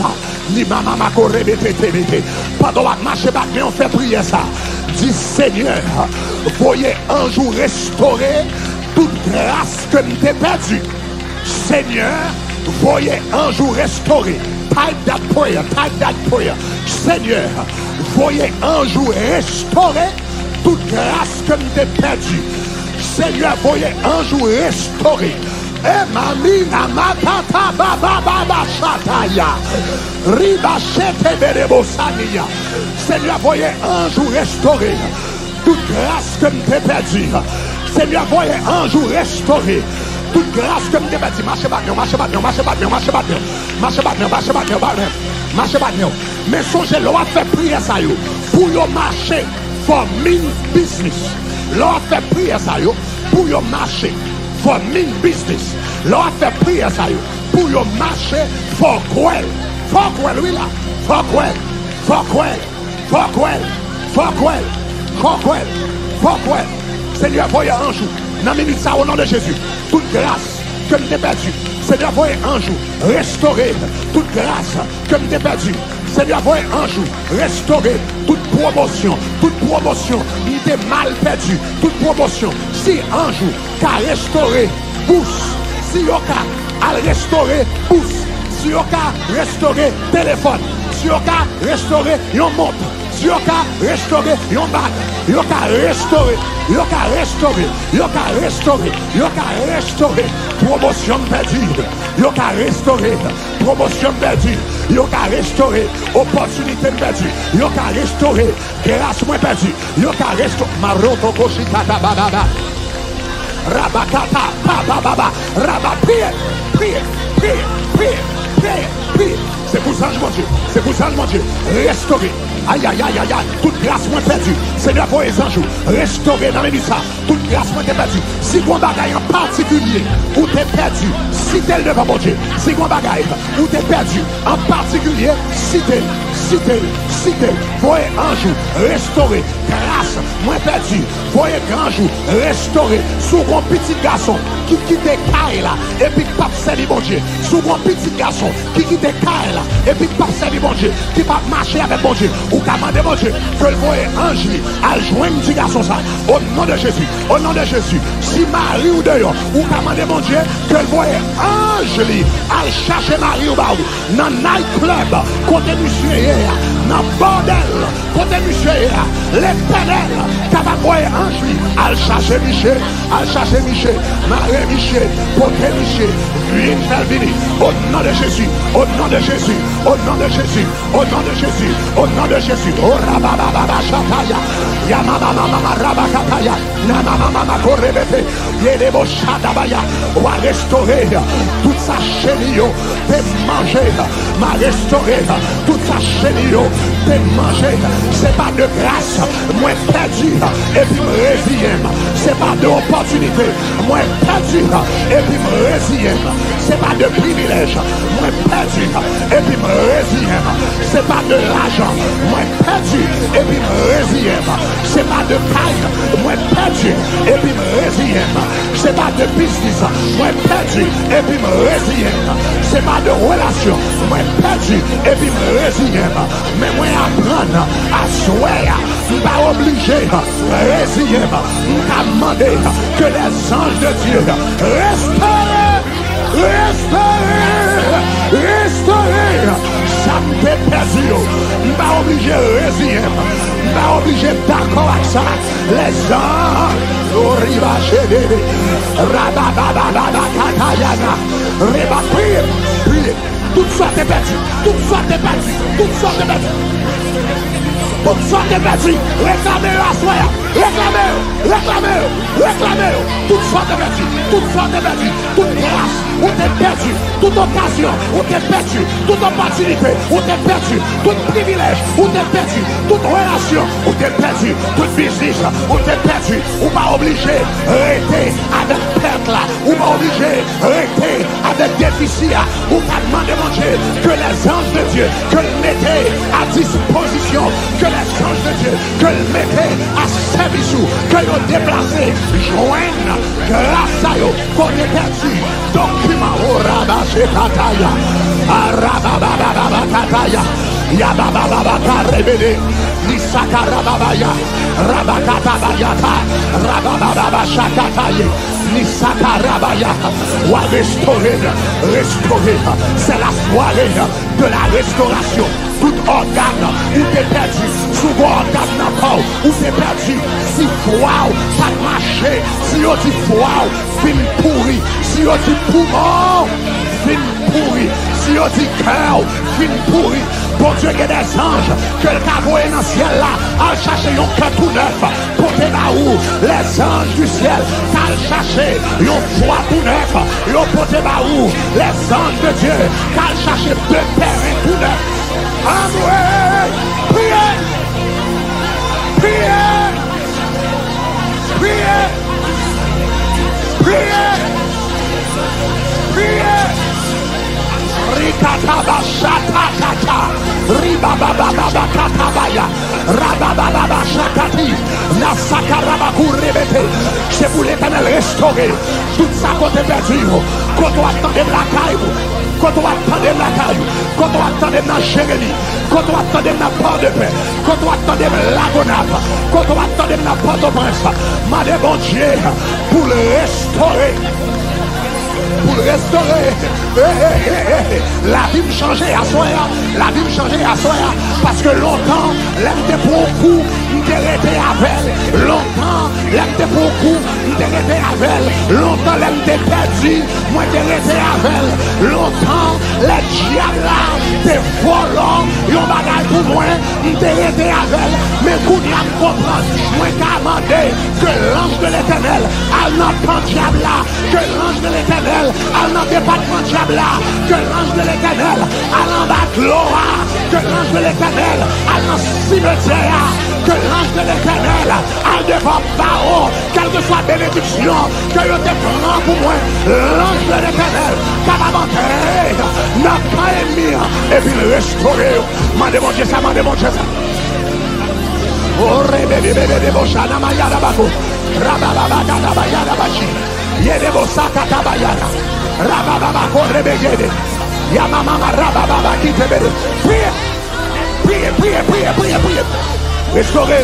L'imam m'a répété. Pendant la marche, on fait prier ça. Dis Seigneur, voyez un jour restaurer toute grâce que nous t'ai perdue. Seigneur, voyez un jour restaurer. Type that prayer. Seigneur, voyez un jour restaurer toute grâce que nous t'ai perdue. Seigneur, voyez un jour restaurer. Emamina matata baba baba shataya. Riba chete berebo sania. Seigneur, voyez un jour restaurer toute grâce que nous t'ai perdue. Seigneur, voyez un jour restaurer toute grâce que nous t'ai perdue. Marche battre. Mais songez, l'on a fait prier ça yo pour yo marcher for mean business. L'on a fait prier ça yo pour yo marcher for mean business. L'on a fait prier ça yo pour yo marcher for quel. For quel, oui là. For quel. Seigneur, voyez un jour. Dans minute ça au nom de Jésus. Toute grâce que nous t'ai perdue. Seigneur, voyez un jour restaurer toute grâce que nous t'ai perdue. Seigneur, voyez un jour restaurer toute promotion. Il était mal perdu. Toute promotion. Si un jour, qu'a restauré bourse. Si on a restauré bourse. Si on a restauré téléphone. Si on a restauré yon montre. Si on a restauré yon bac. Yon a restauré promotion perdue. Yon a restauré promotion perdue. Yon a restauré opportunité perdue. Yon a restauré grâce moins perdue. Yon a restauré maroto koshikata bababa. Rabakata bababa. Rabba priez. C'est pour ça, mon Dieu. Restaurer. Aïe. Toute grâce moins perdue. Seigneur, pour les anges, restaurer dans les ça. Toute grâce moins perdue. Si vous bagaille en particulier, où t'es perdu, citez-le devant mon Dieu. Si vous bagaille, où t'es perdu, en particulier, citez. Voyez un jour restaurer. Grâce moins perdue. Voyez grand jour restaurer. Sous mon petit garçon qui quitte Kaila et puis pas servir mon Dieu. Sous mon petit garçon qui quitte Kaila et puis pas servir mon Dieu. Qui va marcher avec mon Dieu. Ou commander mon Dieu. Que le voyez ange à joindre petit garçon ça. Au nom de Jésus. Si Marie ou dehors. Ou commander mon Dieu. Que le voyez ange à chercher Marie ou baou. Dans night club. Côté monsieur. Dans bordel. Côté monsieur. Les pédales. Capable voyer ange à chercher Michel. Marie Michel. Côté Michel. Viens faire venir. Au nom de Jésus. Au nom de Jésus. Oh rabababa shataya. Yamama rabakataya. Namama korebete. Yedebo shatabaya. On va restaurer toute sa chenille. T'es mangé. M'a restauré toute sa chenille. T'es mangé. C'est pas de grâce. Moi perdu. Et puis me résilier. C'est pas d'opportunité. Moi perdu. Et puis me résilier. C'est pas de privilège. Moi perdu. Et puis me résilier. C'est pas de l'argent. Moi perdu. Et puis me résilier. C'est pas de caille. Moi perdu. Et puis me résilier. C'est pas de business. Moi perdu. Et puis me résilier. C'est pas de relation. Moi perdu. Et puis me résilier. Mais moi apprendre à souhaiter. Pas obligé. Résilier. M'a demandé que les anges de Dieu restaurer. Ça me fait perdu. Pas obligé de résilier. Pas obligé d'accord avec ça. Les anges. Oriba chédé. Rababababa katayana. Reba priez. Tout ça t'est perdu. toute sorte de perdu, réclamez-le à soi, réclamez-le, toute sorte de perdu, toute grâce, où t'es perdu, toute occasion, où t'es perdu, toute opportunité, où t'es perdu, tout privilège, où t'es perdu, toute relation, où t'es perdu, toute business, où t'es perdu, ou pas obligé, rester avec perte là, ou pas obligé, rester avec déficit, ou pas demander mon Dieu, que les anges de Dieu, que le mettez à disposition, que les anges de Dieu, que le mettez à service, que le déplacez, joignent grâce à eux, qu'on est perdu, document, au rabat, c'est Kataya, Arababababakataya, Yababababaka rebele, Nisaka Rababaya, Rabakatabayata, Rababababashakataye, Nisaka Rabaya, ou restaurer, c'est la soirée de la restauration. Tout organe où t'es perdu, souvent organe encore où t'es perdu, si wow, ça marche, si on dit wow, fin pourri, si on dit poumon, fin pourri, si on dit cœur, fin pourri. Bon Dieu, il y a des anges que le caveau est dans le ciel là, à chercher un cœur tout neuf, pour te là où les anges du ciel, à chercher un foie tout neuf, pour te là où les anges de Dieu, à chercher deux terrains tout neufs. Priez, priez, priez, priez, priez. Rikataba shatakata, ribabababa katabaya, rabababa shakati, nasakarabaku rebete. C'est pour l'Éternel restaurer tout ça qu'on est perdu, quand on attend de la caille. Quand on attend la caille, quand on attend la Jérémie, quand on attend la part de paix, quand on attend la Gonave, quand on attend la Port-au-Prince, madame bon Dieu, pour le restaurer. Pour le restaurer, la vie me changeait à soi, la vie me changeait à soi, parce que longtemps, l'être pour un coup, il était avec elle, longtemps, l'être pour un coup, il était avec elle, longtemps, l'être perdu, moi, il était avec elle, longtemps, les diables là, des volants, ils ont bagage pour moi, il était avec elle, mais qu'on y a comprendre, moi, qu'à demander que l'ange de l'Éternel, à n'entendre diable là, que l'ange de l'Éternel, à l'en département diable là, que l'ange de l'Éternel, à l'en bas gloire, que l'ange de l'Éternel, à l'en cimetière, que l'ange de l'Éternel, à devant Pharaon, quelle que soit bénédiction, que je te prends pour moi, l'ange de l'Éternel, capable d'entrer, n'a pas émis, et puis le restaurer. M'en demandez ça, m'en demandez ça. Oh, rébébé, bébé, bochana, mayada, bako, rabababa, bayada, bachi. Yedebo sakatabayana, rabababa korebegede, yamama rabababa kitebede. Priez. Restaurer,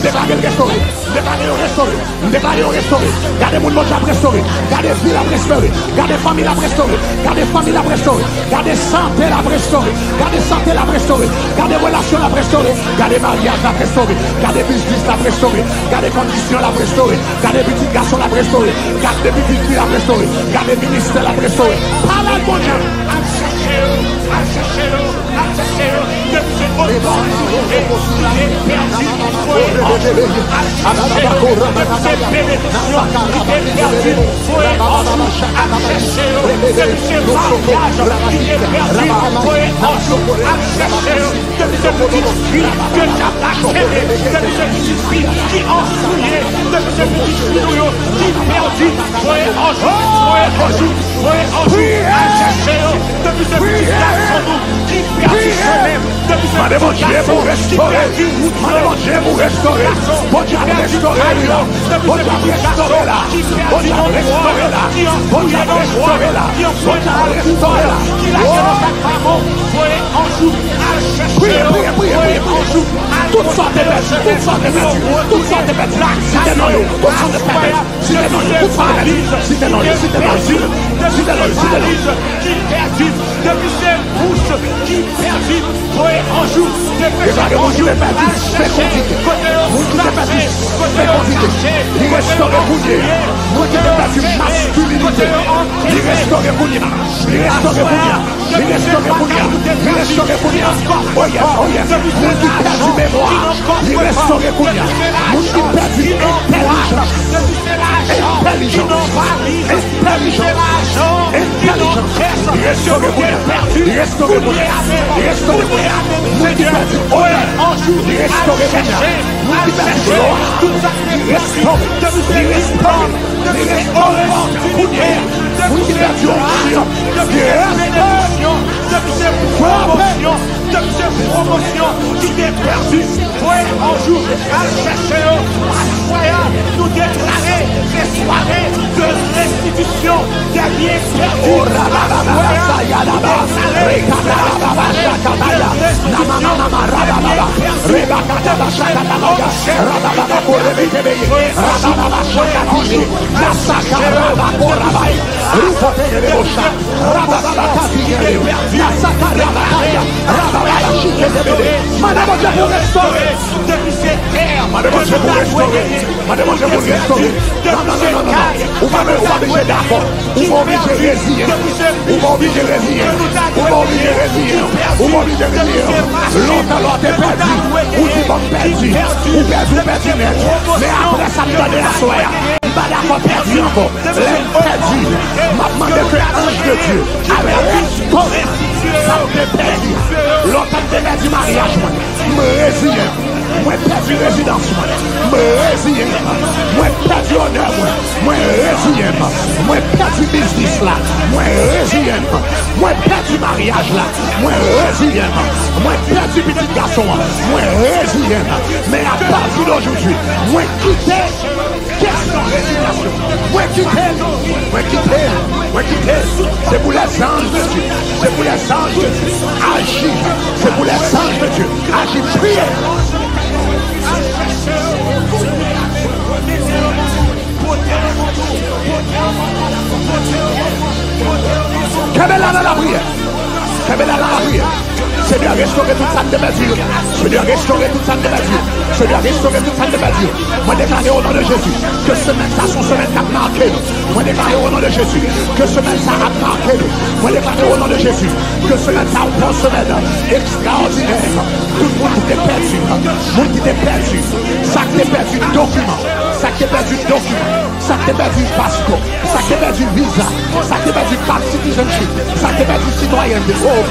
déclarer le restaurer, gardez mon monde à restaurer, gardez vie à restaurer, gardez famille à restaurer, gardez santé à restaurer, gardez relation à restaurer, gardez mariage à restaurer, gardez business à restaurer, gardez conditions à restaurer, gardez petit garçon à restaurer, gardez petite fille à restaurer, gardez ministère à restaurer. Parlez mon Dieu. Madame mon Dieu pour restaurer, Madame Dieu pour restaurer, bon Dieu restaurer là, bon Dieu restaurer là, bon Dieu restaurer là, bon Dieu restaurer là, bon Dieu restaurer là. Priez, toutes sortes de bêtes, toutes sortes de bêtes, c'est non, toutes sortes de bêtes, c'est non, toutes sortes de bêtes, c'est non, qui perdu, depuis ses bouches qui perdu, voyez en jour, Déclarez mon qui est perdu, fais conduire. Mon qui est perdu, fais conduire. Il restaure Kounia. Mon qui est perdu, masculinité. Il restaure Kounia. Il restaure Kounia. Il restaure Kounia. Il restaure Kounia. Oh yes, oh yes. Mon qui est perdu mémoire. Il restaure Kounia. Mon qui est perdu intelligence. Intelligence. Il restaure Kounia. Il restaure Kounia. Il restaure Kounia. Mon qui est perdu honneur. Il restaure Kounia. Mon qui est perdu gloire. Il restaure. Il restaure. Il restaure Kounia. Mon qui est perdu onction. Depuis ces promotions qui t'est perdu, ouais, un jour, à chercher, nous déclarer les soirées de restitution des biens perdus. Madame, je vous restaurer. Depuis ces terres, Madame, je vous restaurer. Madame, je vous restaurer. Non. Ou pas obligé d'accord. Ou pas obligé résilier. Ou pas obligé résilier. Ou pas obligé résilier. Ou pas obligé résilier. L'autre est perdu. Ou tu vas perdu. Ou perdu net. Mais après ça me donne la soirée. Pas d'accord perdu encore. Perdu. M'a demandé que l'ange de Dieu avait restauré. Ça me perdu. L'autre a perdu mariage. Me résilient. Moi perdu résidence. Me résilient. Moi perdu honneur. Moi résilient. Moi perdu business là. Moi résilient. Moi perdu mariage là. Moi résilient. Moi perdu petit garçon. Moi résilient. Mais à partir d'aujourd'hui, moi quitter. Question résignation. Moi quitter. C'est pour les anges de Dieu. C'est pour les anges de Dieu. Agis. C'est pour les anges de Dieu. Agis. Priez. Kabela dans la prière. Seigneur, restaurer toute sa mesure. Seigneur, restaurer toute sa mesure. Seigneur, restaurer toute sa mesure. Moi, déclarer au nom de Jésus que semaine ça, son semaine a marqué. Moi, déclarer au nom de Jésus que semaine ça a marqué. Moi, déclarer au nom de Jésus que semaine ça, une bonne semaine extraordinaire. Tout le monde qui est perdu. Monde qui est perdu. Ça qui est perdu, document. Ça qui est perdu, document. Ça qui est perdu, passeport. Ça qui est perdu, visa. Ça qui est perdu, carte citizenship. Ça qui est perdu, citoyenneté. Oh.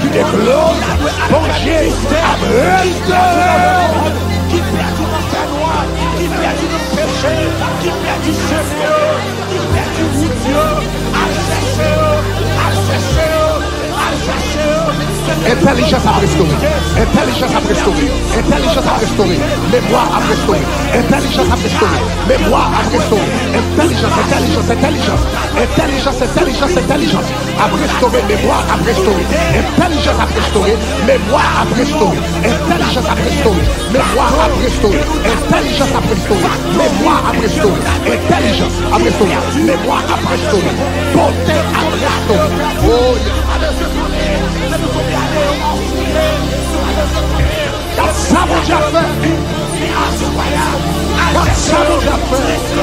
Qui te close, bon Dieu, qui perdit dans sa noix, qui perdit dans le péché, qui perdit chez Dieu, qui perdit pour Dieu, à chercher, à chercher, à chercher. Intelligence à restaurer. Intelligence à restaurer. Intelligence à restaurer. Mémoire à restaurer. Intelligence à restaurer. Mémoire à restaurer. Intelligence, intelligence, intelligence. Intelligence, intelligence, intelligence. À restaurer, mémoire à restaurer. Intelligence à restaurer. Mémoire à restaurer. Intelligence à restaurer. Mémoire à restaurer. Intelligence à restaurer. Mémoire à restaurer. Intelligence à restaurer. Mémoire à restaurer. Bonté à restaurer. Oh, ça vous déjà fait. Ça vous déjà fait.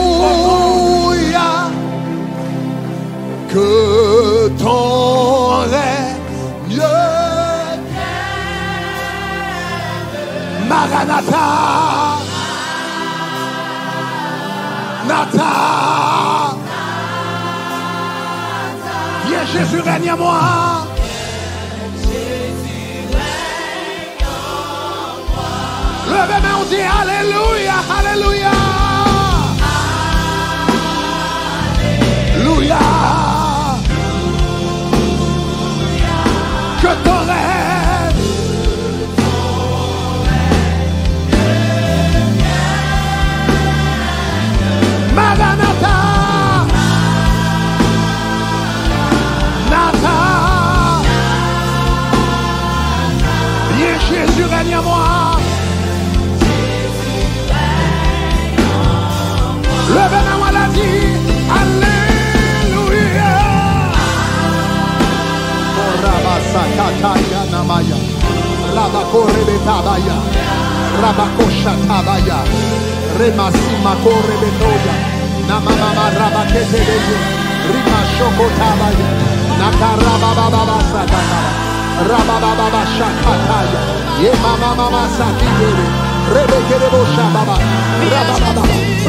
Alléluia, que ton règne Maranatha, Nata, viens Jésus règne à moi. Levez-moi, on dit Alléluia, Alléluia. Alléluia. Que ton règne Maranatha, Nata, viens Jésus règne à moi. Levez-moi, la dit Alléluia. Rabasakataya namaya, Rabakorebetabaya, Rabakoshatabaya, Remasimakorebetoya, Namama Rabaketebeye, Rimashokotabaya, Nakarabababasakataya, Rabababashakataya, Yemamama Sakibere, Rebekereboshababa, Rabababa,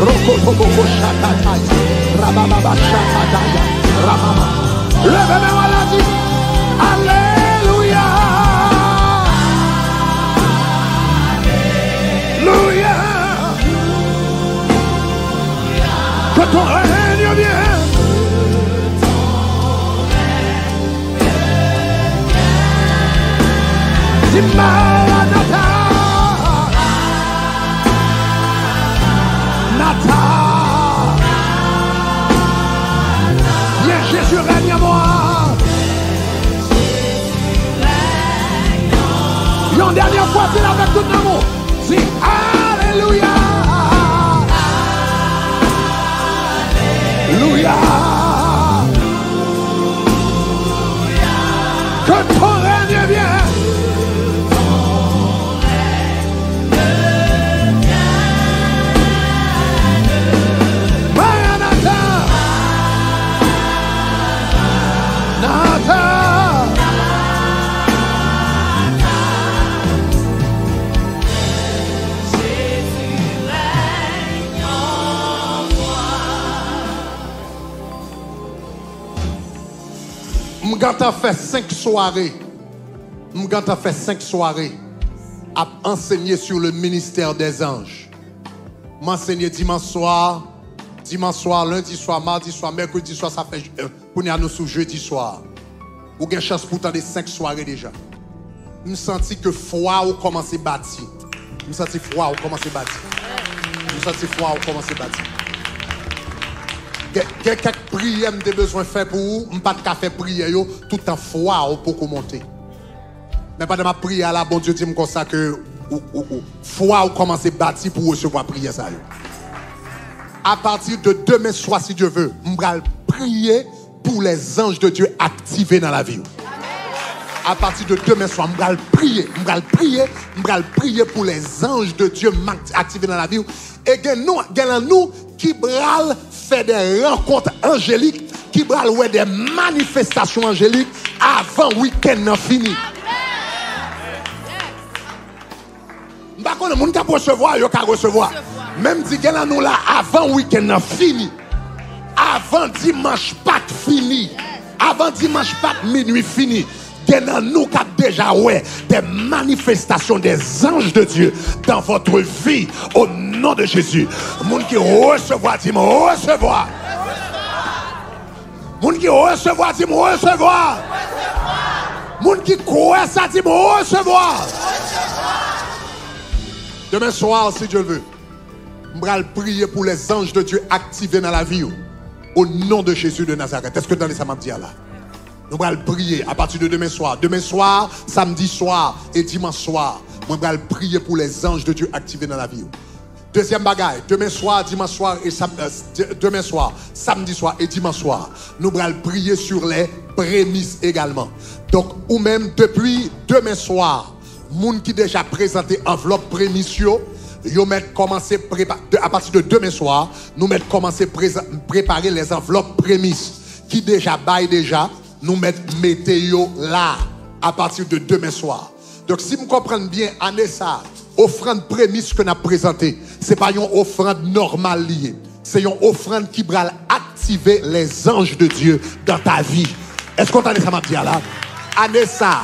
Rokotobokoshataya, Rabababashakataya, Ramama. Levez-moi la dit Alléluia. Alléluia. Que ton règne vienne. Maranatha, Nata, viens Jésus règne à moi. Une dernière fois, c'est avec tout l'amour. C'est Alléluia. Alléluia. Que ton règne vienne. M'ganta fait 5 soirées. M'ganta fait 5 soirées à enseigner sur le ministère des anges. M'enseigner dimanche soir, lundi soir, mardi soir, mercredi soir, ça fait pour nous sur jeudi soir. Ou avez chance pour tant de 5 soirées déjà. Je senti que foi a commencé à bâtir. Je senti foi a commencé à bâtir. Je senti foi a commencé à bâtir. Quelques prières que j'ai besoin de faire pour vous, je ne peux pas faire prière tout en foi pour monter. Mais pas de ma prière là, bon Dieu dit comme ça que foi a commencé à bâtir pour recevoir la prière. À partir de demain soir, si Dieu veut, je vais prier pour les anges de Dieu activés dans la vie. À partir de demain soir, je vais prier pour les anges de Dieu activés dans la vie. Et nous qui bral fait des rencontres angéliques, qui bral ouais des manifestations angéliques avant le week-end fini. Par contre, les gens qui recevoir, ils peuvent recevoir. Même si nous là avant le week-end fini, avant dimanche pas fini, avant dimanche pas minuit fini, nous avons déjà ouais des manifestations des anges de Dieu dans votre vie au nom de Jésus. Les gens qui recevoir, dis-moi recevoir. Les gens qui recevoir, dis-moi recevoir. Les gens qui croient ça, dis-moi recevoir. Demain soir, si Dieu le veut, je vais prier pour les anges de Dieu activés dans la vie. Au nom de Jésus de Nazareth. Est-ce que dans les samedis là? Nous allons prier à partir de demain soir. Demain soir, samedi soir et dimanche soir. Nous allons prier pour les anges de Dieu activés dans la vie. Deuxième bagaille, demain soir, dimanche soir et demain soir, samedi soir et dimanche soir. Nous allons prier sur les prémices également. Donc, ou même depuis demain soir, moun qui déjà présenté enveloppe prémissio, yo met commencer à partir de demain soir, nous met commencer préparer les enveloppes prémices qui déjà bail déjà, nous mettez yo là à partir de demain soir. Donc si vous comprenez bien, année ça, offrande prémisse que nous avons présentée, c'est pas une offrande normale liée, c'est une offrande qui va activer les anges de Dieu dans ta vie. Est-ce qu'on entend ça m'a dit là? Année ça,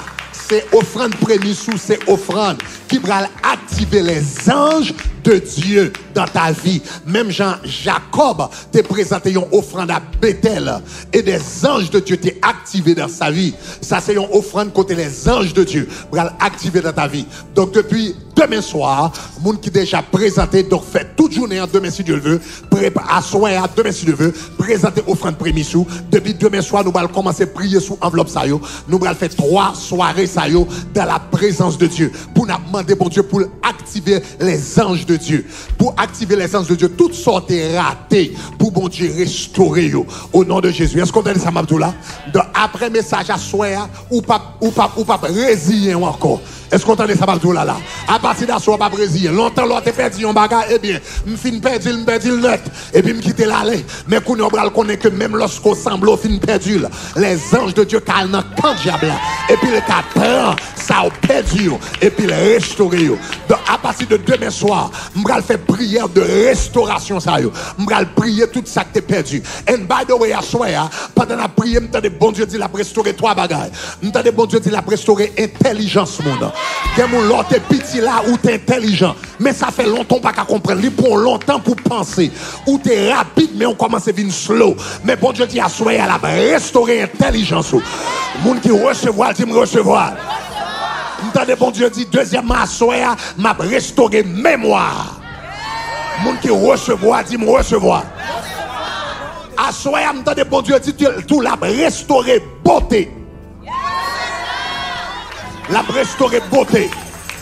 c'est offrande prémisse ou c'est offrande qui va activer les anges de Dieu dans ta vie. Même Jean-Jacob t'a présenté une offrande à Bethel et des anges de Dieu t'ont activé dans sa vie. Ça c'est une offrande côté les anges de Dieu pour activer dans ta vie. Donc depuis demain soir, monde qui déjà présenté, donc fait toute journée en demain si Dieu le veut, à soir à demain si Dieu le veut, présenter offrande prémisse. Depuis demain soir, nous allons commencer à prier sous enveloppe ça yo. Nous allons faire 3 soirées ça yo dans la présence de Dieu pour nous demander pour Dieu pour activer les anges de Dieu. Pour activer les anges de Dieu, toutes sortes de ratés pour bon Dieu restaurer yo, au nom de Jésus. Est-ce qu'on a dit ça Mabdoula? Après message à soir ou pas résilier encore. Est-ce qu'on entend ça Mabdoula là? À partir d'asseoir pas résilier. Longtemps l'autre perdu un bagage, eh bien, me fin perdu le net et puis me quitter l'aller. Mais qu'on on connaît que même lorsqu'on semble au fin perdu, les anges de Dieu calent dans camp diable et puis le prend ça au perdu et puis le restaurer. Donc à partir de demain soir, je vais faire prière de restauration ça yo. Je vais prier tout ça que tu perdu. And by the way, à soir, pendant la prière, m'tande bon Dieu dit la restaurer 3 bagages. M'tande bon Dieu dit la restaurer intelligence monde. Gen moun l'autre petit là où t'es intelligent, mais ça fait longtemps pas qu'à comprendre. Il prend longtemps pour penser. Ou t'es rapide mais on commence à venir slow. Mais bon Dieu dit à soir la restaurer intelligence. Moun qui recevoir dit me recevoir. M'tande bon Dieu dit deuxièmement à soir m'a restaurer mémoire. Moun qui recevoir dit me recevoir. À soir m'tande bon Dieu dit tout la restaurer beauté. La restaurer beauté.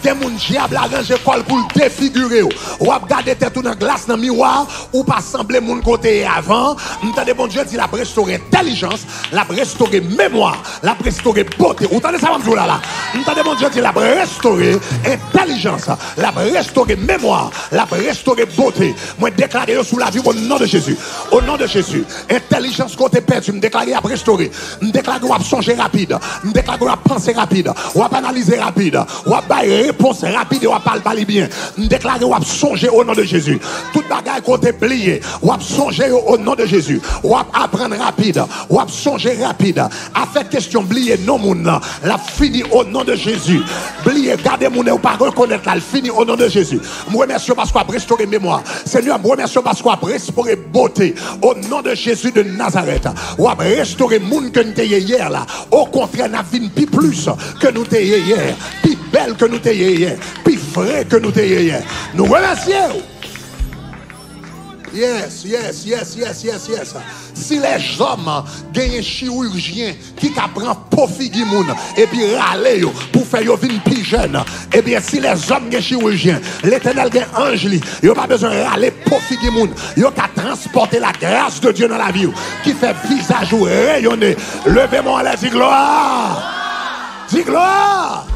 Des moun diable arrange école pour le défigurer. Ou ap garder tête dans glace dans miroir ou pas sembler moun côté avant. M'tendez bon Dieu dit la restaurer intelligence, la restaurer mémoire, la restaurer beauté. Ou entendez ça m'dou là. M'tendez bon Dieu dit la restaurer intelligence, la restaurer mémoire, la restaurer beauté. Moi déclarer sous la vie au nom de Jésus. Au nom de Jésus. Intelligence côté perdu, me déclarer à restaurer. Me déclarer ou songer rapide, me déclarer ou penser rapide, ou analyser rapide, ou réponse rapide ou parler bien. Déclarer ou songer au nom de Jésus. Toute bagaille côté plié, ou songer au nom de Jésus. Ou apprendre rapide, ou songer rapide. A fait question blier non moun la fini au nom de Jésus. Blier garder moun ou pas reconnaître la fini au nom de Jésus. Je remercie parce qu'on a restauré mémoire. Seigneur, je remercie parce qu'on a restauré beauté au nom de Jésus de Nazareth. Ou a restauré moun que nous t'ayons hier là. Au contraire, n'a vie plus que nous t'ayons hier. Plus belle que nous t'ayons hier, plus vrai que nous t'ayons hier. Nous remercions. Yes. Si les hommes gagnent un chirurgien qui prend pour figuer moun et puis râler pour faire yo vin plus jeune, et bien si les hommes gagnent chirurgien, l'Éternel gagne ange li, yo pas besoin de râler pour figuer moun, yo ka transporter la grâce de Dieu dans la vie qui fait visage ou rayonner. Levez-moi à la dit gloire. Dis gloire.